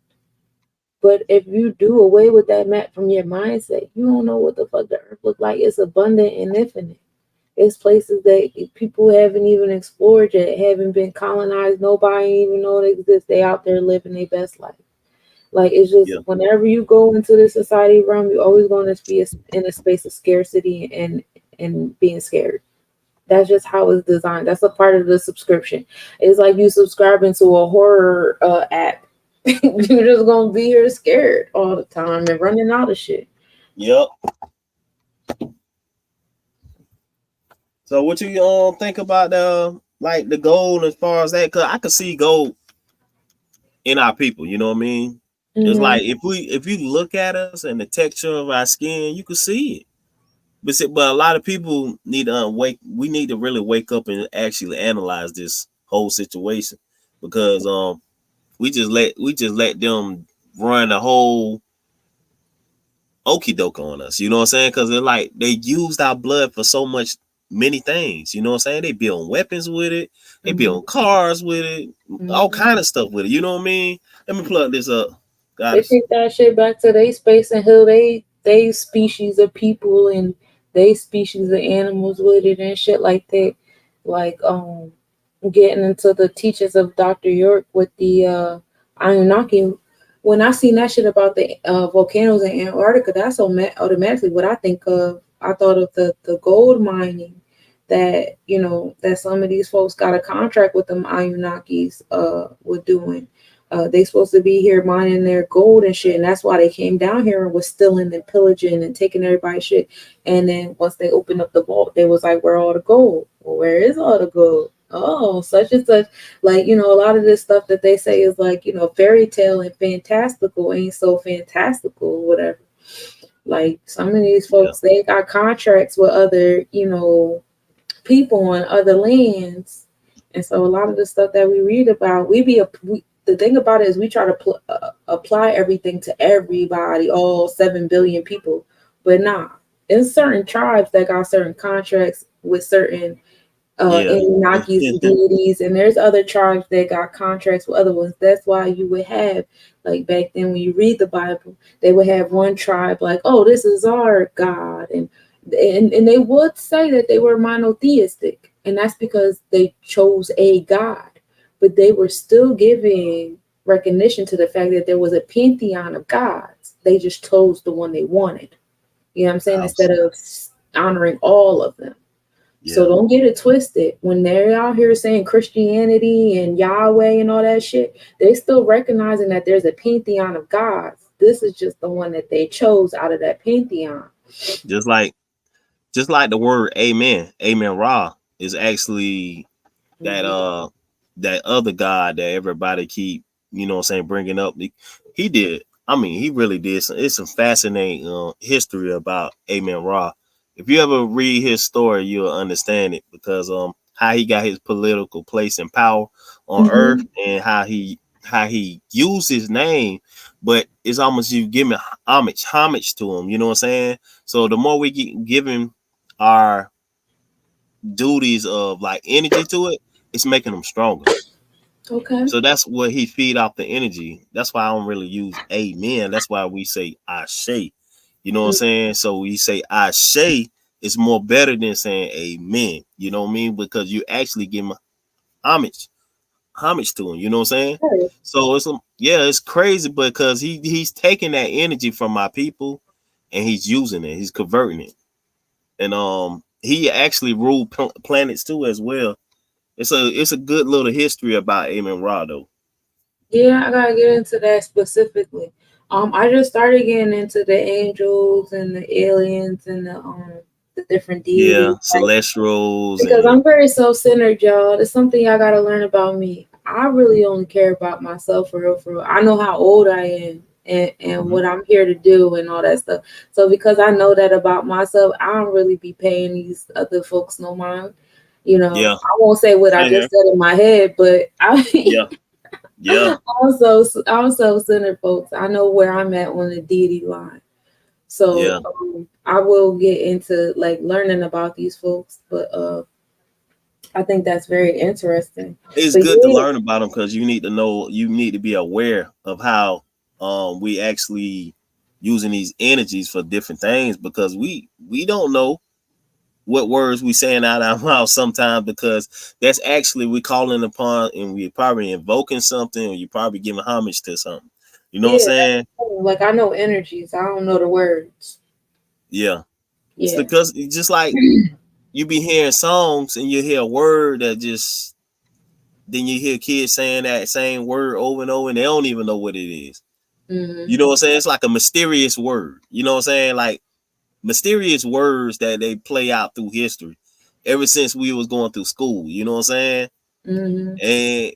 [SPEAKER 2] But if you do away with that map from your mindset, you don't know what the fuck the earth look like. It's abundant and infinite. It's places that people haven't even explored yet, haven't been colonized. Nobody even know it exists. They out there living their best life. Like it's just
[SPEAKER 1] Yeah,
[SPEAKER 2] whenever you go into the society realm, you're always going to be in a space of scarcity and being scared. That's just how it's designed. That's a part of the subscription. It's like you subscribing to a horror app. You're just gonna be here scared all the time and running out of shit.
[SPEAKER 1] yep. So what you think about the like the gold as far as that? Cause I could see gold in our people. You know what I mean? It's
[SPEAKER 2] Hmm.
[SPEAKER 1] like if you look at us and the texture of our skin, you can see it. But a lot of people need to wake. We need to really wake up and actually analyze this whole situation because we just let them run the whole okey doke on us. You know what I'm saying? Because they're like they used our blood for so much many things. You know what I'm saying? They build weapons with it. They
[SPEAKER 2] Hmm.
[SPEAKER 1] build cars with it. All
[SPEAKER 2] Hmm.
[SPEAKER 1] kind of stuff with it. You know what I mean? Let me plug this up,
[SPEAKER 2] They
[SPEAKER 1] goddess.
[SPEAKER 2] take that shit back to they space and who they species of people and they species of animals with it and shit like that. Like getting into the teachings of Dr. York with the Anunnaki. When I seen that shit about the volcanoes in Antarctica, that's automatically what I think of. I thought of the gold mining that that some of these folks got a contract with them Anunnakis with doing. They supposed to be here mining their gold and shit, and that's why they came down here and was stealing and pillaging and taking everybody's shit. And then once they opened up the vault, they was like, "Where all the gold? Well, where is all the gold? Oh, such and such." Like a lot of this stuff that they say is like fairy tale and fantastical ain't so fantastical, whatever. Like some of these
[SPEAKER 1] Yeah,
[SPEAKER 2] folks, they got contracts with other people on other lands, and so a lot of the stuff that we read about, the thing about it is we try to apply everything to everybody, all 7 billion people, but nah. There's certain tribes that got certain contracts with certain
[SPEAKER 1] yeah,
[SPEAKER 2] Anunnakis and deities, and there's other tribes that got contracts with other ones. That's why you would have, like back then when you read the Bible, they would have one tribe like, oh, this is our God, and they would say that they were monotheistic, and that's because they chose a God, but they were still giving recognition to the fact that there was a pantheon of gods. They just chose the one they wanted. You know what I'm saying? Instead
[SPEAKER 1] absolutely.
[SPEAKER 2] of honoring all of them. So
[SPEAKER 1] Yeah,
[SPEAKER 2] don't get it twisted. When they're out here saying Christianity and Yahweh and all that shit, they still recognizing that there's a pantheon of gods. This is just the one that they chose out of that pantheon.
[SPEAKER 1] just like the word amen, amen ra is actually that
[SPEAKER 2] Mhm.
[SPEAKER 1] that other God that everybody keep, you know what I'm saying, bringing up. He did. I mean, he really did. It's some fascinating history about Amen Ra. If you ever read his story, you'll understand it because how he got his political place and power on earth
[SPEAKER 2] Mhm.
[SPEAKER 1] and how he used his name, but it's almost you giving homage to him. You know what I'm saying? So the more we get giving our duties of like energy to it, it's making them stronger.
[SPEAKER 2] Okay.
[SPEAKER 1] So that's what he feed off the energy. That's why I don't really use amen. That's why we say Ashe. You know what I'm
[SPEAKER 2] Mm.
[SPEAKER 1] saying? So we say Ashe is more better than saying amen. You know what I mean? Because you actually give him homage, homage to him. You know what I'm saying?
[SPEAKER 2] Right.
[SPEAKER 1] So yeah, it's crazy because he's taking that energy from my people and he's using it. He's converting it, and he actually ruled planets too as well. It's a good little history about Amen Ra though.
[SPEAKER 2] Yeah, I gotta get into that specifically. I just started getting into the angels and the aliens and the different deities.
[SPEAKER 1] Yeah,
[SPEAKER 2] Like,
[SPEAKER 1] celestials
[SPEAKER 2] because
[SPEAKER 1] and
[SPEAKER 2] I'm very self-centered, y'all. It's something y'all gotta learn about me. I really only care about myself for real, for real. I know how old I am and
[SPEAKER 1] mhm.
[SPEAKER 2] what I'm here to do and all that stuff. So because I know that about myself, I don't really be paying these other folks no mind.
[SPEAKER 1] Yeah,
[SPEAKER 2] I won't say what I
[SPEAKER 1] same here.
[SPEAKER 2] just said in my head, but I
[SPEAKER 1] Yeah, Yeah,
[SPEAKER 2] I'm self-centered, folks. I know where I'm at on the deity line. So
[SPEAKER 1] yeah.
[SPEAKER 2] I will get into like learning about these folks, but I think that's very interesting.
[SPEAKER 1] It's
[SPEAKER 2] But
[SPEAKER 1] good to
[SPEAKER 2] yeah,
[SPEAKER 1] learn about them because you need to know, you need to be aware of how we actually using these energies for different things, because we don't know what words we saying out our mouth sometimes, because that's actually we calling upon and we probably invoking something, or you probably giving homage to something. You know what I'm
[SPEAKER 2] yeah,
[SPEAKER 1] saying?
[SPEAKER 2] like I know energies. I don't know the words.
[SPEAKER 1] Yeah. It's
[SPEAKER 2] Yeah.
[SPEAKER 1] because it's just like you be hearing songs and you hear a word that just, then you hear kids saying that same word over and over and they don't even know what it is.
[SPEAKER 2] Hmm.
[SPEAKER 1] You know what I'm saying? It's like a mysterious word. You know what I'm saying? Like mysterious words that they play out through history ever since we was going through school. You know what I'm saying?
[SPEAKER 2] Hmm.
[SPEAKER 1] And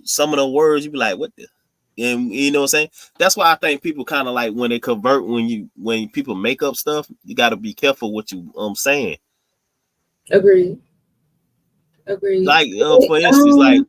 [SPEAKER 1] some of the words you be like, what the, and you know what I'm saying? That's why I think people kind of like when they convert, when people make up stuff, you got to be careful what you saying.
[SPEAKER 2] Agreed. Agreed.
[SPEAKER 1] Like for instance, like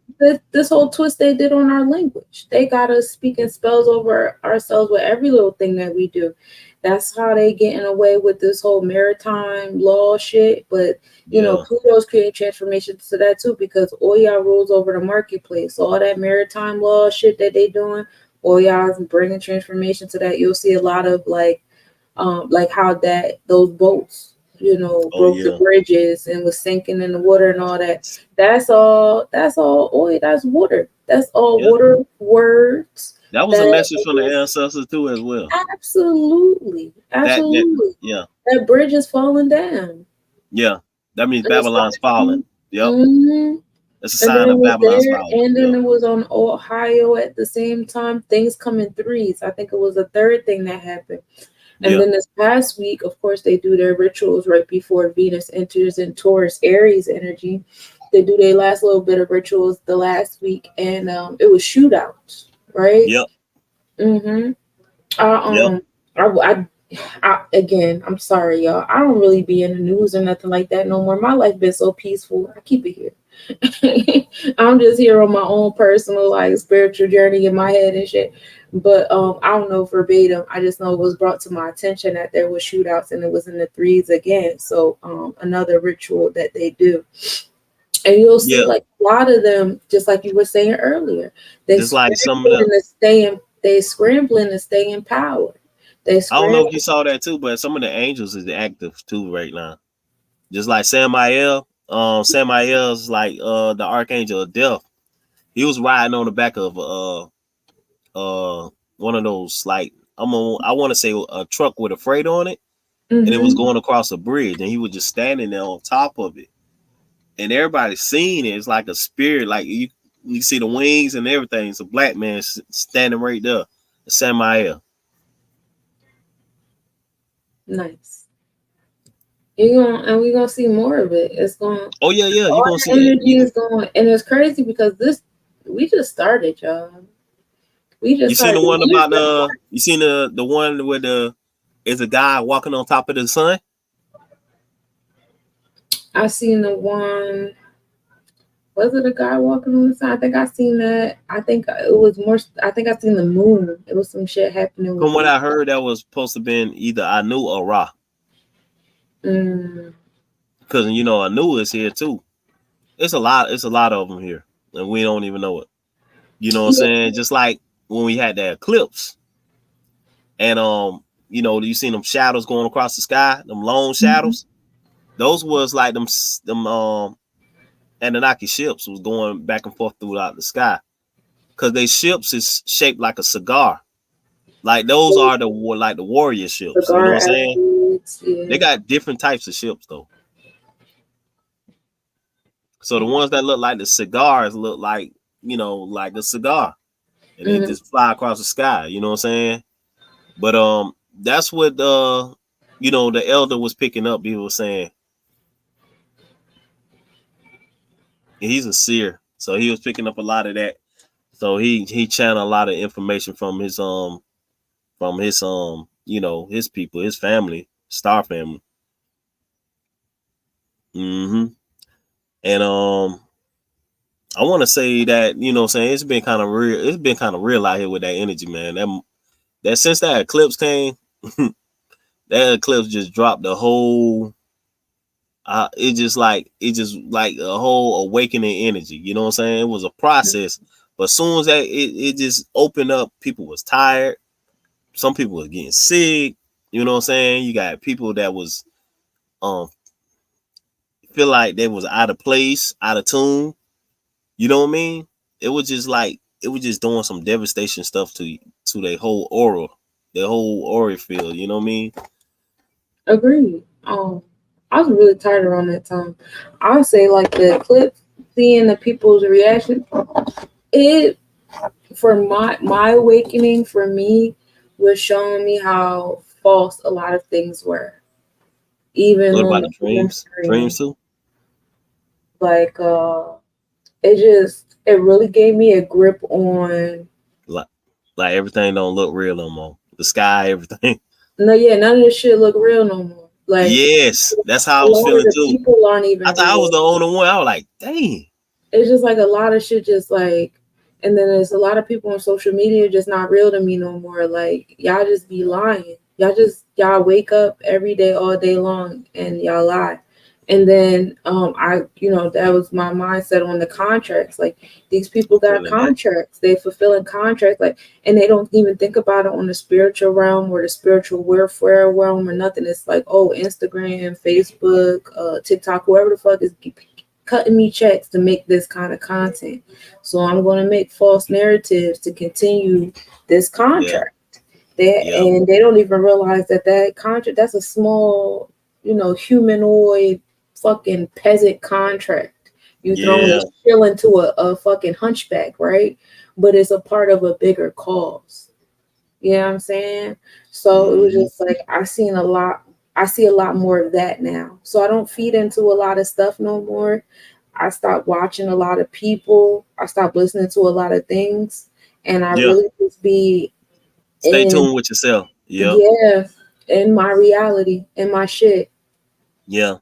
[SPEAKER 2] This whole twist they did on our language. They got us speaking spells over ourselves with every little thing that we do. That's how they getting away with this whole maritime law shit. But
[SPEAKER 1] yeah,
[SPEAKER 2] Pluto's creating transformations to that too because Oya rules over the marketplace. So all that maritime law shit that they doing, Oya's bringing transformation to that. You'll see a lot of like how that those boats
[SPEAKER 1] oh
[SPEAKER 2] broke the
[SPEAKER 1] yeah,
[SPEAKER 2] bridges and was sinking in the water and all that. That's all oil. That's water. That's all
[SPEAKER 1] yeah.
[SPEAKER 2] water words.
[SPEAKER 1] That was a
[SPEAKER 2] That
[SPEAKER 1] message from the ancestors too, as well.
[SPEAKER 2] absolutely,
[SPEAKER 1] That
[SPEAKER 2] absolutely,
[SPEAKER 1] yeah,
[SPEAKER 2] that bridge is falling down
[SPEAKER 1] yeah. That means
[SPEAKER 2] and it's
[SPEAKER 1] Babylon's falling.
[SPEAKER 2] like,
[SPEAKER 1] Yep,
[SPEAKER 2] mhm.
[SPEAKER 1] that's a
[SPEAKER 2] And then
[SPEAKER 1] sign
[SPEAKER 2] it
[SPEAKER 1] of
[SPEAKER 2] was
[SPEAKER 1] Babylon's
[SPEAKER 2] there,
[SPEAKER 1] falling.
[SPEAKER 2] and then
[SPEAKER 1] Yep,
[SPEAKER 2] it was on Ohio at the same time. Things come in threes. I think it was a third thing that happened. And
[SPEAKER 1] yeah,
[SPEAKER 2] then this past week, of course, they do their rituals right before Venus enters in Taurus Aries energy. They do their last little bit of rituals the last week, and it was shootouts, right?
[SPEAKER 1] yep,
[SPEAKER 2] Mm-hmm. I,
[SPEAKER 1] yep.
[SPEAKER 2] again, I'm sorry, y'all. I don't really be in the news or nothing like that no more. My life been so peaceful. I keep it here. I'm just here on my own personal, like spiritual journey in my head and shit. But I don't know verbatim. I just know it was brought to my attention that there was shootouts and it was in the threes again. So another ritual that they do. And you'll see
[SPEAKER 1] Yeah,
[SPEAKER 2] like a lot of them, just like you were saying earlier,
[SPEAKER 1] just like some of the,
[SPEAKER 2] they scrambling to stay in power. They
[SPEAKER 1] I don't know if
[SPEAKER 2] scramble.
[SPEAKER 1] you saw that too, but some of the angels is active too right now. Just like Samael, Samael's like the archangel of death. He was riding on the back of one of those, like, I want to say a truck with a freight on it, and it was
[SPEAKER 2] Mm-hmm.
[SPEAKER 1] going across a bridge, and he was just standing there on top of it, and everybody seen it. It's like a spirit, like you see the wings and everything. It's a black man standing right there, Samael.
[SPEAKER 2] Nice. We're gonna see more of it. It's going
[SPEAKER 1] Oh yeah, yeah. You
[SPEAKER 2] all
[SPEAKER 1] gonna
[SPEAKER 2] the
[SPEAKER 1] see it.
[SPEAKER 2] energy is going, and it's crazy because this we just started, y'all. We
[SPEAKER 1] You
[SPEAKER 2] just
[SPEAKER 1] seen
[SPEAKER 2] started.
[SPEAKER 1] the
[SPEAKER 2] The
[SPEAKER 1] one
[SPEAKER 2] year
[SPEAKER 1] about
[SPEAKER 2] just
[SPEAKER 1] you seen the one where the is a guy walking on top of the sun?
[SPEAKER 2] I seen the one. Was it a guy walking on the side? I think I seen that. I think it was more. I think I seen the moon. It was some shit happening with
[SPEAKER 1] From what
[SPEAKER 2] the.
[SPEAKER 1] I heard, that was supposed to been either Anu or Ra,
[SPEAKER 2] Mm,
[SPEAKER 1] because Anu is here too. It's a lot of them here, and we don't even know it. You know what I'm
[SPEAKER 2] yeah.
[SPEAKER 1] saying? Just like when we had the eclipse, and you seen them shadows going across the sky, them long
[SPEAKER 2] Mhm.
[SPEAKER 1] shadows. Those was like them Anunnaki ships was going back and forth throughout the sky, because they ships is shaped like a cigar. Like those are the warrior ships. You know
[SPEAKER 2] Cigar
[SPEAKER 1] what I'm saying?
[SPEAKER 2] athletes.
[SPEAKER 1] They
[SPEAKER 2] Yeah.
[SPEAKER 1] got different types of ships though. So the ones that look like the cigars look like like a cigar, and they
[SPEAKER 2] Hmm.
[SPEAKER 1] just fly across the sky. You know what I'm saying? But that's what the elder was picking up. He was saying, and he's a seer, so he was picking up a lot of that. So he channeled a lot of information from his people, his family, star family. Hmm. And I want to say that, you know what I'm saying, it's been kind of real. It's been kind of real out here with that energy, man. That since that eclipse came, that eclipse just dropped the whole. It just like a whole awakening energy. You know what I'm saying? It was a process, but as soon as that it just opened up, people was tired. Some people was getting sick. You know what I'm saying? You got people that was um feel like they was out of place, out of tune. You know what I mean? It was just like it was just doing some devastation stuff to their whole aura field. You know what I mean?
[SPEAKER 2] Agreed. I was really tired around that time. I would say like the eclipse, seeing the people's reaction, it for my awakening for me was showing me how false a lot of things were, even
[SPEAKER 1] What
[SPEAKER 2] on
[SPEAKER 1] about
[SPEAKER 2] the
[SPEAKER 1] the dreams?
[SPEAKER 2] mainstream.
[SPEAKER 1] Dreams too?
[SPEAKER 2] Like it really gave me a grip on.
[SPEAKER 1] Like like everything don't look real no more. The sky, everything.
[SPEAKER 2] No, yeah, none of this shit look real no more. Like
[SPEAKER 1] Yes, that's how
[SPEAKER 2] a
[SPEAKER 1] I was
[SPEAKER 2] lot of
[SPEAKER 1] feeling
[SPEAKER 2] the
[SPEAKER 1] too.
[SPEAKER 2] people aren't
[SPEAKER 1] I
[SPEAKER 2] even
[SPEAKER 1] thought I was
[SPEAKER 2] real.
[SPEAKER 1] the only one. I was like, dang.
[SPEAKER 2] It's just like a lot of shit just like, and then there's a lot of people on social media just not real to me no more. Like y'all just be lying. Y'all wake up every day all day long and y'all lie. And then I that was my mindset on the contracts. Like these people
[SPEAKER 1] I'm
[SPEAKER 2] got
[SPEAKER 1] feeling that.
[SPEAKER 2] contracts. They fulfilling contracts, like, and they don't even think about it on the spiritual realm or the spiritual warfare realm or nothing. It's like, oh, Instagram, Facebook, TikTok, whoever the fuck is cutting me checks to make this kind of content. So I'm going to make false narratives to continue this
[SPEAKER 1] Yeah,
[SPEAKER 2] contract.
[SPEAKER 1] yeah,
[SPEAKER 2] And they don't even realize that contract, that's a small, humanoid fucking peasant contract. You throwing
[SPEAKER 1] yeah.
[SPEAKER 2] a shill into a fucking hunchback, right? But it's a part of a bigger cause. You know what I'm saying? So it was
[SPEAKER 1] Hmm.
[SPEAKER 2] just like I see a lot more of that now. So I don't feed into a lot of stuff no more. I stopped watching a lot of people. I stopped listening to a lot of things. And I
[SPEAKER 1] Yeah.
[SPEAKER 2] really just be
[SPEAKER 1] Stay
[SPEAKER 2] in,
[SPEAKER 1] tuned with yourself. Yeah,
[SPEAKER 2] yeah, in my reality, in my shit.
[SPEAKER 1] yeah.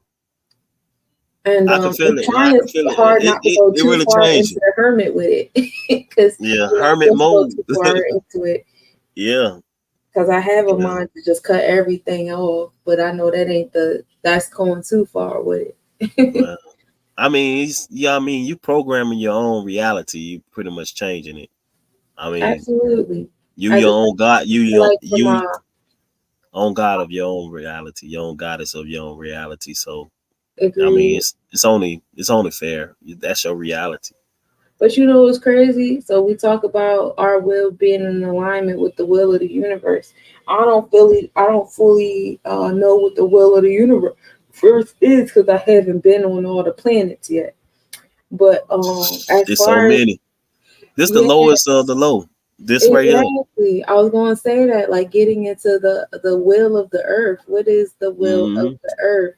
[SPEAKER 2] And
[SPEAKER 1] I can
[SPEAKER 2] I'm
[SPEAKER 1] feel it. I
[SPEAKER 2] trying
[SPEAKER 1] can feel it.
[SPEAKER 2] hard not to go
[SPEAKER 1] It
[SPEAKER 2] too
[SPEAKER 1] really
[SPEAKER 2] far
[SPEAKER 1] changed
[SPEAKER 2] into
[SPEAKER 1] you.
[SPEAKER 2] the hermit with it. Because
[SPEAKER 1] Yeah,
[SPEAKER 2] you're not
[SPEAKER 1] hermit
[SPEAKER 2] supposed to go
[SPEAKER 1] mode.
[SPEAKER 2] too far into it.
[SPEAKER 1] Yeah,
[SPEAKER 2] Because I have a
[SPEAKER 1] yeah,
[SPEAKER 2] mind to just cut everything off, but I know that's going too far with it.
[SPEAKER 1] well, I mean, I mean, you programming your own reality. You pretty much changing it. I mean,
[SPEAKER 2] Absolutely.
[SPEAKER 1] you
[SPEAKER 2] I
[SPEAKER 1] your
[SPEAKER 2] just
[SPEAKER 1] own God.
[SPEAKER 2] like for
[SPEAKER 1] You
[SPEAKER 2] my
[SPEAKER 1] own God of your own reality. Your own goddess of your own reality. So I mean,
[SPEAKER 2] agree.
[SPEAKER 1] it's only fair. That's your reality.
[SPEAKER 2] But you know what's crazy? So we talk about our will being in alignment with the will of the universe. I don't fully know what the will of the universe first is because I haven't been on all the planets yet. But as
[SPEAKER 1] It's so
[SPEAKER 2] far as,
[SPEAKER 1] many. This the
[SPEAKER 2] yeah,
[SPEAKER 1] lowest of the low. This right here.
[SPEAKER 2] exactly. I was going to say that, like getting into the will of the earth. What is the will of
[SPEAKER 1] Hmm.
[SPEAKER 2] the earth?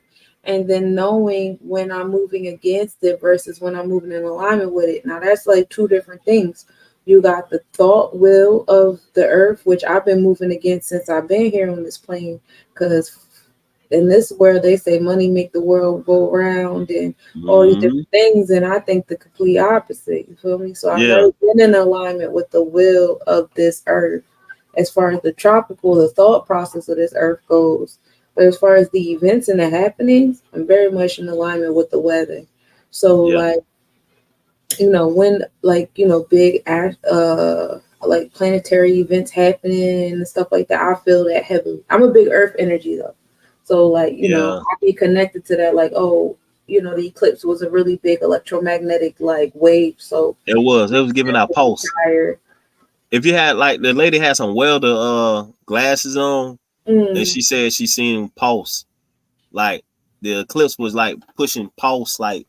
[SPEAKER 2] And then knowing when I'm moving against it versus when I'm moving in alignment with it. Now that's like two different things. You got the thought will of the earth, which I've been moving against since I've been here on this plane, because in this world they say money make the world go round and all these
[SPEAKER 1] Hmm.
[SPEAKER 2] different things, and I think the complete opposite. You feel me? So I've
[SPEAKER 1] Yeah,
[SPEAKER 2] never been in alignment with the will of this earth as far as the thought process of this earth goes. But as far as the events and the happenings, I'm very much in alignment with the weather. So
[SPEAKER 1] yeah,
[SPEAKER 2] like, when like, like planetary events happening and stuff like that, I feel that heavily. I'm a big earth energy though. So like,
[SPEAKER 1] yeah.
[SPEAKER 2] I be connected to that, like, oh, the eclipse was a really big electromagnetic like wave. So
[SPEAKER 1] It was. It was giving out pulse.
[SPEAKER 2] tired.
[SPEAKER 1] If you had like the lady had some welder glasses on, and
[SPEAKER 2] Mm.
[SPEAKER 1] she said she seen pulse. Like the eclipse was like pushing pulse, like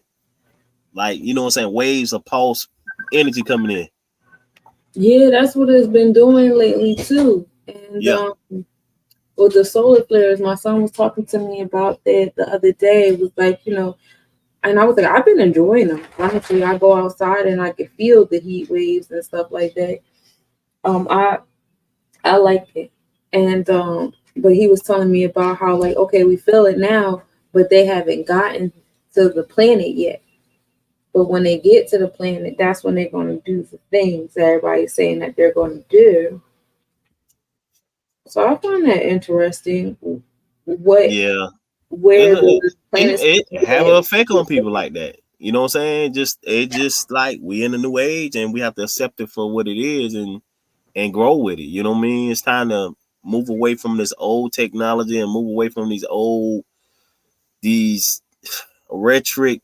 [SPEAKER 1] you know what I'm saying, waves of pulse energy coming in.
[SPEAKER 2] Yeah, that's what it's been doing lately too. And
[SPEAKER 1] Yeah.
[SPEAKER 2] with the solar flares, my son was talking to me about that the other day. It was like, and I was like, I've been enjoying them. Honestly, I go outside and I can feel the heat waves and stuff like that. I like it. And but he was telling me about how, like, okay, we feel it now, but they haven't gotten to the planet yet. But when they get to the planet, that's when they're going to do the things that everybody's saying that they're going to do. So I find that interesting. What,
[SPEAKER 1] Yeah.
[SPEAKER 2] where the planets
[SPEAKER 1] It
[SPEAKER 2] do
[SPEAKER 1] have an
[SPEAKER 2] that.
[SPEAKER 1] effect on people like that. You know what I'm saying? Just like we in a new age and we have to accept it for what it is and grow with it. You know what I mean? It's time to move away from this old technology and move away from these rhetoric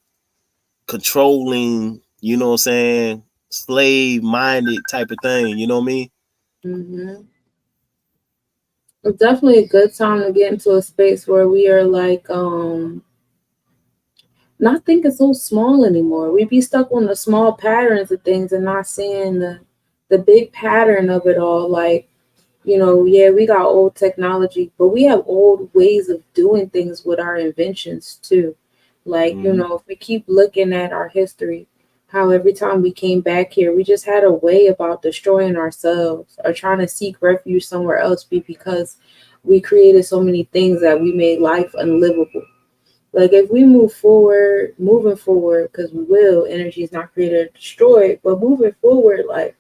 [SPEAKER 1] controlling, you know what I'm saying, slave minded type of thing. You know what I mean?
[SPEAKER 2] Hmm. It's definitely a good time to get into a space where we are like, not thinking so small anymore. We be stuck on the small patterns of things and not seeing the big pattern of it all. Like, yeah, we got old technology, but we have old ways of doing things with our inventions too. Like,
[SPEAKER 1] Mm-hmm.
[SPEAKER 2] if we keep looking at our history, how every time we came back here, we just had a way about destroying ourselves or trying to seek refuge somewhere else because we created so many things that we made life unlivable. Like if we moving forward, because we will, energy is not created or destroyed, but moving forward, like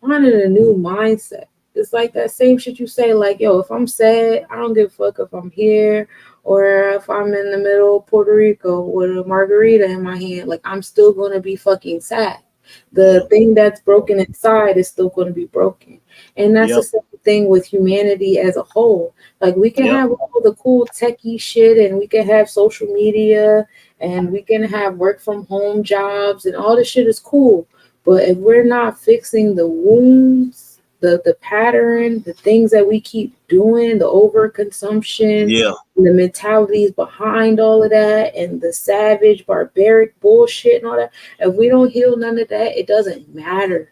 [SPEAKER 2] finding a new mindset. It's like that same shit you say, like, yo, if I'm sad, I don't give a fuck if I'm here or if I'm in the middle of Puerto Rico with a margarita in my hand, like I'm still gonna be fucking sad.
[SPEAKER 1] Yeah.
[SPEAKER 2] The thing that's broken inside is still gonna be broken. And that's the
[SPEAKER 1] Yep.
[SPEAKER 2] same thing with humanity as a whole. Like we can
[SPEAKER 1] Yep.
[SPEAKER 2] have all the cool techie shit and we can have social media and we can have work from home jobs and all this shit is cool. But if we're not fixing the wounds, the pattern, the things that we keep doing, the overconsumption,
[SPEAKER 1] Yeah.
[SPEAKER 2] the mentalities behind all of that, and the savage, barbaric bullshit and all that, if we don't heal none of that, it doesn't matter.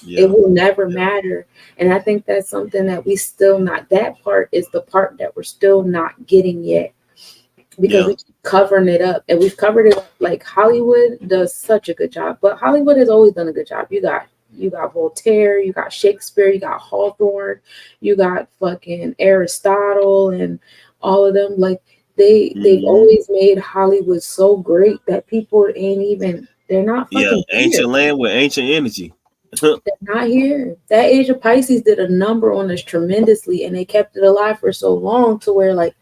[SPEAKER 2] It
[SPEAKER 1] Yeah.
[SPEAKER 2] will never
[SPEAKER 1] Yeah.
[SPEAKER 2] matter. And I think that's something that we still not, that part is the part that we're still not getting yet because
[SPEAKER 1] Yeah.
[SPEAKER 2] we keep covering it up and we've covered it up. Like Hollywood does such a good job, but Hollywood has always done a good job. You got Voltaire, you got Shakespeare, you got Hawthorne, you got fucking Aristotle and all of them. Like they've
[SPEAKER 1] Mm-hmm.
[SPEAKER 2] always made Hollywood so great that people ain't even, they're not
[SPEAKER 1] Yeah.
[SPEAKER 2] fucking here.
[SPEAKER 1] Ancient land with ancient energy.
[SPEAKER 2] They're not here. That Age of Pisces did a number on us tremendously and they kept it alive for so long to where like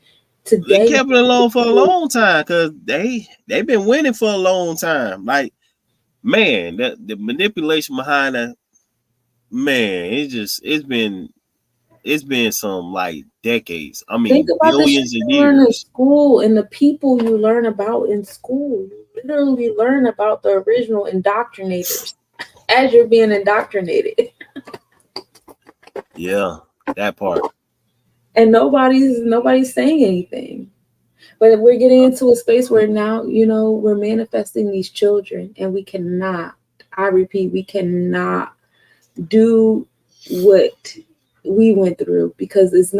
[SPEAKER 1] They
[SPEAKER 2] today
[SPEAKER 1] kept it alone for a long time because they been winning for a long time. Like man, the manipulation behind that, man, it's been some like decades. I
[SPEAKER 2] think
[SPEAKER 1] mean,
[SPEAKER 2] about the shit
[SPEAKER 1] billions of
[SPEAKER 2] you learn in
[SPEAKER 1] years.
[SPEAKER 2] school and the people you learn about in school. You literally learn about the original indoctrinators as you're being indoctrinated.
[SPEAKER 1] Yeah, that part.
[SPEAKER 2] And nobody's saying anything. But we're getting into a space where now, we're manifesting these children and we cannot, I repeat, we cannot do what we went through because that's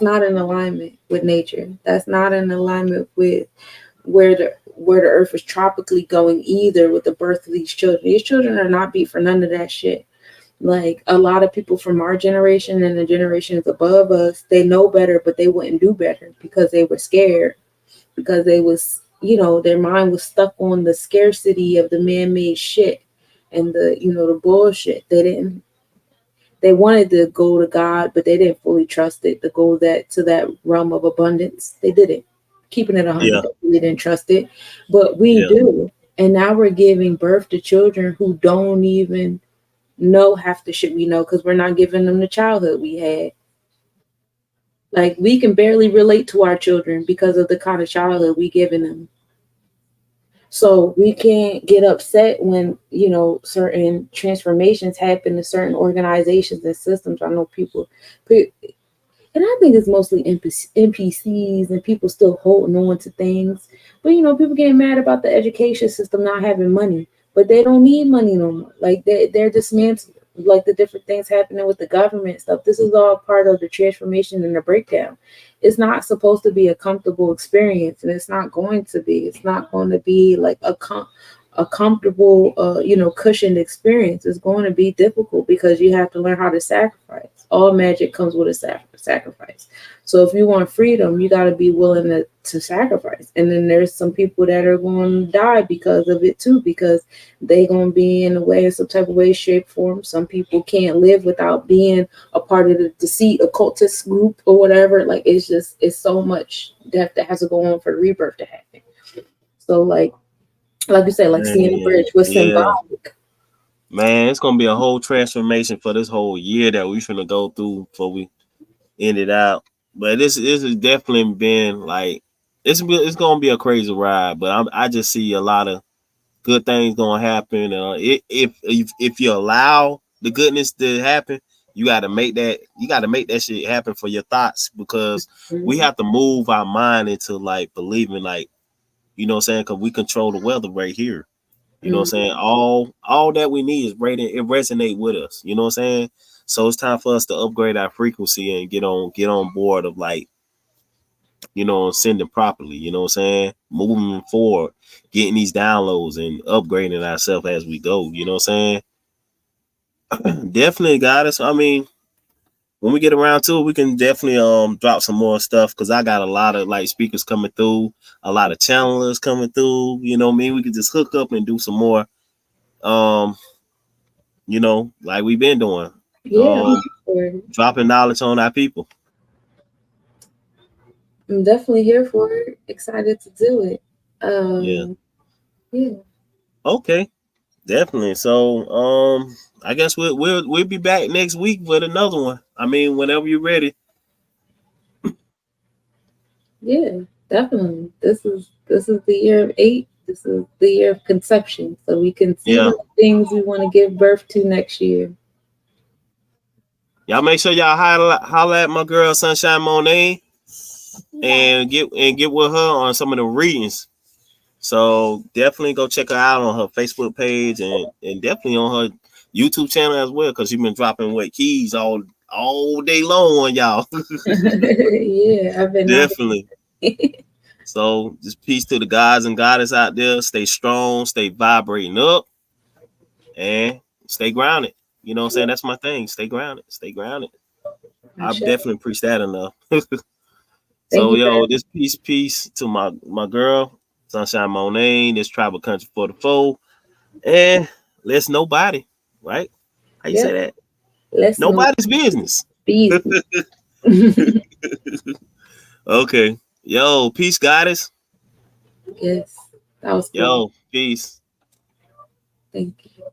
[SPEAKER 2] not in alignment with nature. That's not in alignment with where the earth is tropically going either with the birth of these children. These children are not beat for none of that shit. Like a lot of people from our generation and the generations above us, they know better, but they wouldn't do better because they were scared, because they was, their mind was stuck on the scarcity of the man-made shit and the bullshit. They wanted to go to God, but they didn't fully trust it to go that realm of abundance. They didn't. Keeping it 100,
[SPEAKER 1] Yeah,
[SPEAKER 2] they really didn't trust it. But we
[SPEAKER 1] yeah,
[SPEAKER 2] do. And now we're giving birth to children who don't even know half the shit we know because we're not giving them the childhood we had. Like we can barely relate to our children because of the kind of childhood we given them. So we can't get upset when, certain transformations happen to certain organizations and systems. I know people, and I think it's mostly NPCs and people still holding on to things. But people getting mad about the education system not having money, but they don't need money no more. Like they're dismantling, like the different things happening with the government stuff. This is all part of the transformation and the breakdown. It's not supposed to be a comfortable experience, and it's not going to be. It's not going to be like a comfortable, cushioned experience. It's going to be difficult because you have to learn how to sacrifice. all magic comes with a sacrifice. So if you want freedom, you got to be willing to sacrifice. And then there's some people that are going to die because of it too, because they going to be in a way, in some type of way, shape, form. Some people can't live without being a part of the deceit occultist group or whatever. Like it's so much death that has to go on for the rebirth to happen. So like you said, like seeing the
[SPEAKER 1] Man,
[SPEAKER 2] bridge was
[SPEAKER 1] yeah.
[SPEAKER 2] symbolic.
[SPEAKER 1] Man, it's gonna be a whole transformation for this whole year that we finna go through before we end it out. But this has definitely been like it's gonna be a crazy ride. But I just see a lot of good things gonna happen. If you allow the goodness to happen, you got to make that shit happen for your thoughts, because we
[SPEAKER 2] Mhm.
[SPEAKER 1] have to move our mind into like believing, like, you know what I'm saying, because we control the weather right here. You know what I'm saying?
[SPEAKER 2] Mhm.
[SPEAKER 1] All that we need is right in, it resonate with us. You know what I'm saying? So it's time for us to upgrade our frequency and get on board of like, sending properly. You know what I'm saying? Moving forward, getting these downloads and upgrading ourselves as we go. You know what I'm saying? Definitely got us. I mean, when we get around to it, we can definitely drop some more stuff, because I got a lot of like speakers coming through, a lot of channelers coming through. You know what I mean? We could just hook up and do some more. Um, like we've been doing.
[SPEAKER 2] Yeah,
[SPEAKER 1] Um,
[SPEAKER 2] for it.
[SPEAKER 1] dropping knowledge on our people.
[SPEAKER 2] I'm definitely here for it. Excited to do it.
[SPEAKER 1] Yeah.
[SPEAKER 2] Yeah,
[SPEAKER 1] Okay. Definitely. So, I guess we'll be back next week with another one. I mean, whenever you're ready.
[SPEAKER 2] yeah, definitely. This is the year of 8. This is the year of conception. So we can see
[SPEAKER 1] Yeah.
[SPEAKER 2] the things we want to give birth to next year.
[SPEAKER 1] Y'all make sure y'all holler at my girl Sunshine Monet and get with her on some of the readings. So definitely go check her out on her Facebook page, and definitely on her YouTube channel as well, because she's been dropping what keys all day long on y'all.
[SPEAKER 2] Yeah, I've been out.
[SPEAKER 1] Definitely. So just peace to the gods and goddess out there. Stay strong, stay vibrating up, and stay grounded. You know what I'm saying? That's my thing. Stay grounded. Stay grounded.
[SPEAKER 2] I
[SPEAKER 1] I've
[SPEAKER 2] shall.
[SPEAKER 1] definitely preached that enough.
[SPEAKER 2] Thank
[SPEAKER 1] So
[SPEAKER 2] you for
[SPEAKER 1] yo, this peace to my girl, Sunshine Monet, this tribal country for the foe. And let's nobody, right? How you say
[SPEAKER 2] Yep.
[SPEAKER 1] that?
[SPEAKER 2] Let's know
[SPEAKER 1] Nobody's business.
[SPEAKER 2] business.
[SPEAKER 1] Okay. Yo, peace, goddess.
[SPEAKER 2] Yes, that was cool.
[SPEAKER 1] Yo, peace.
[SPEAKER 2] Thank you.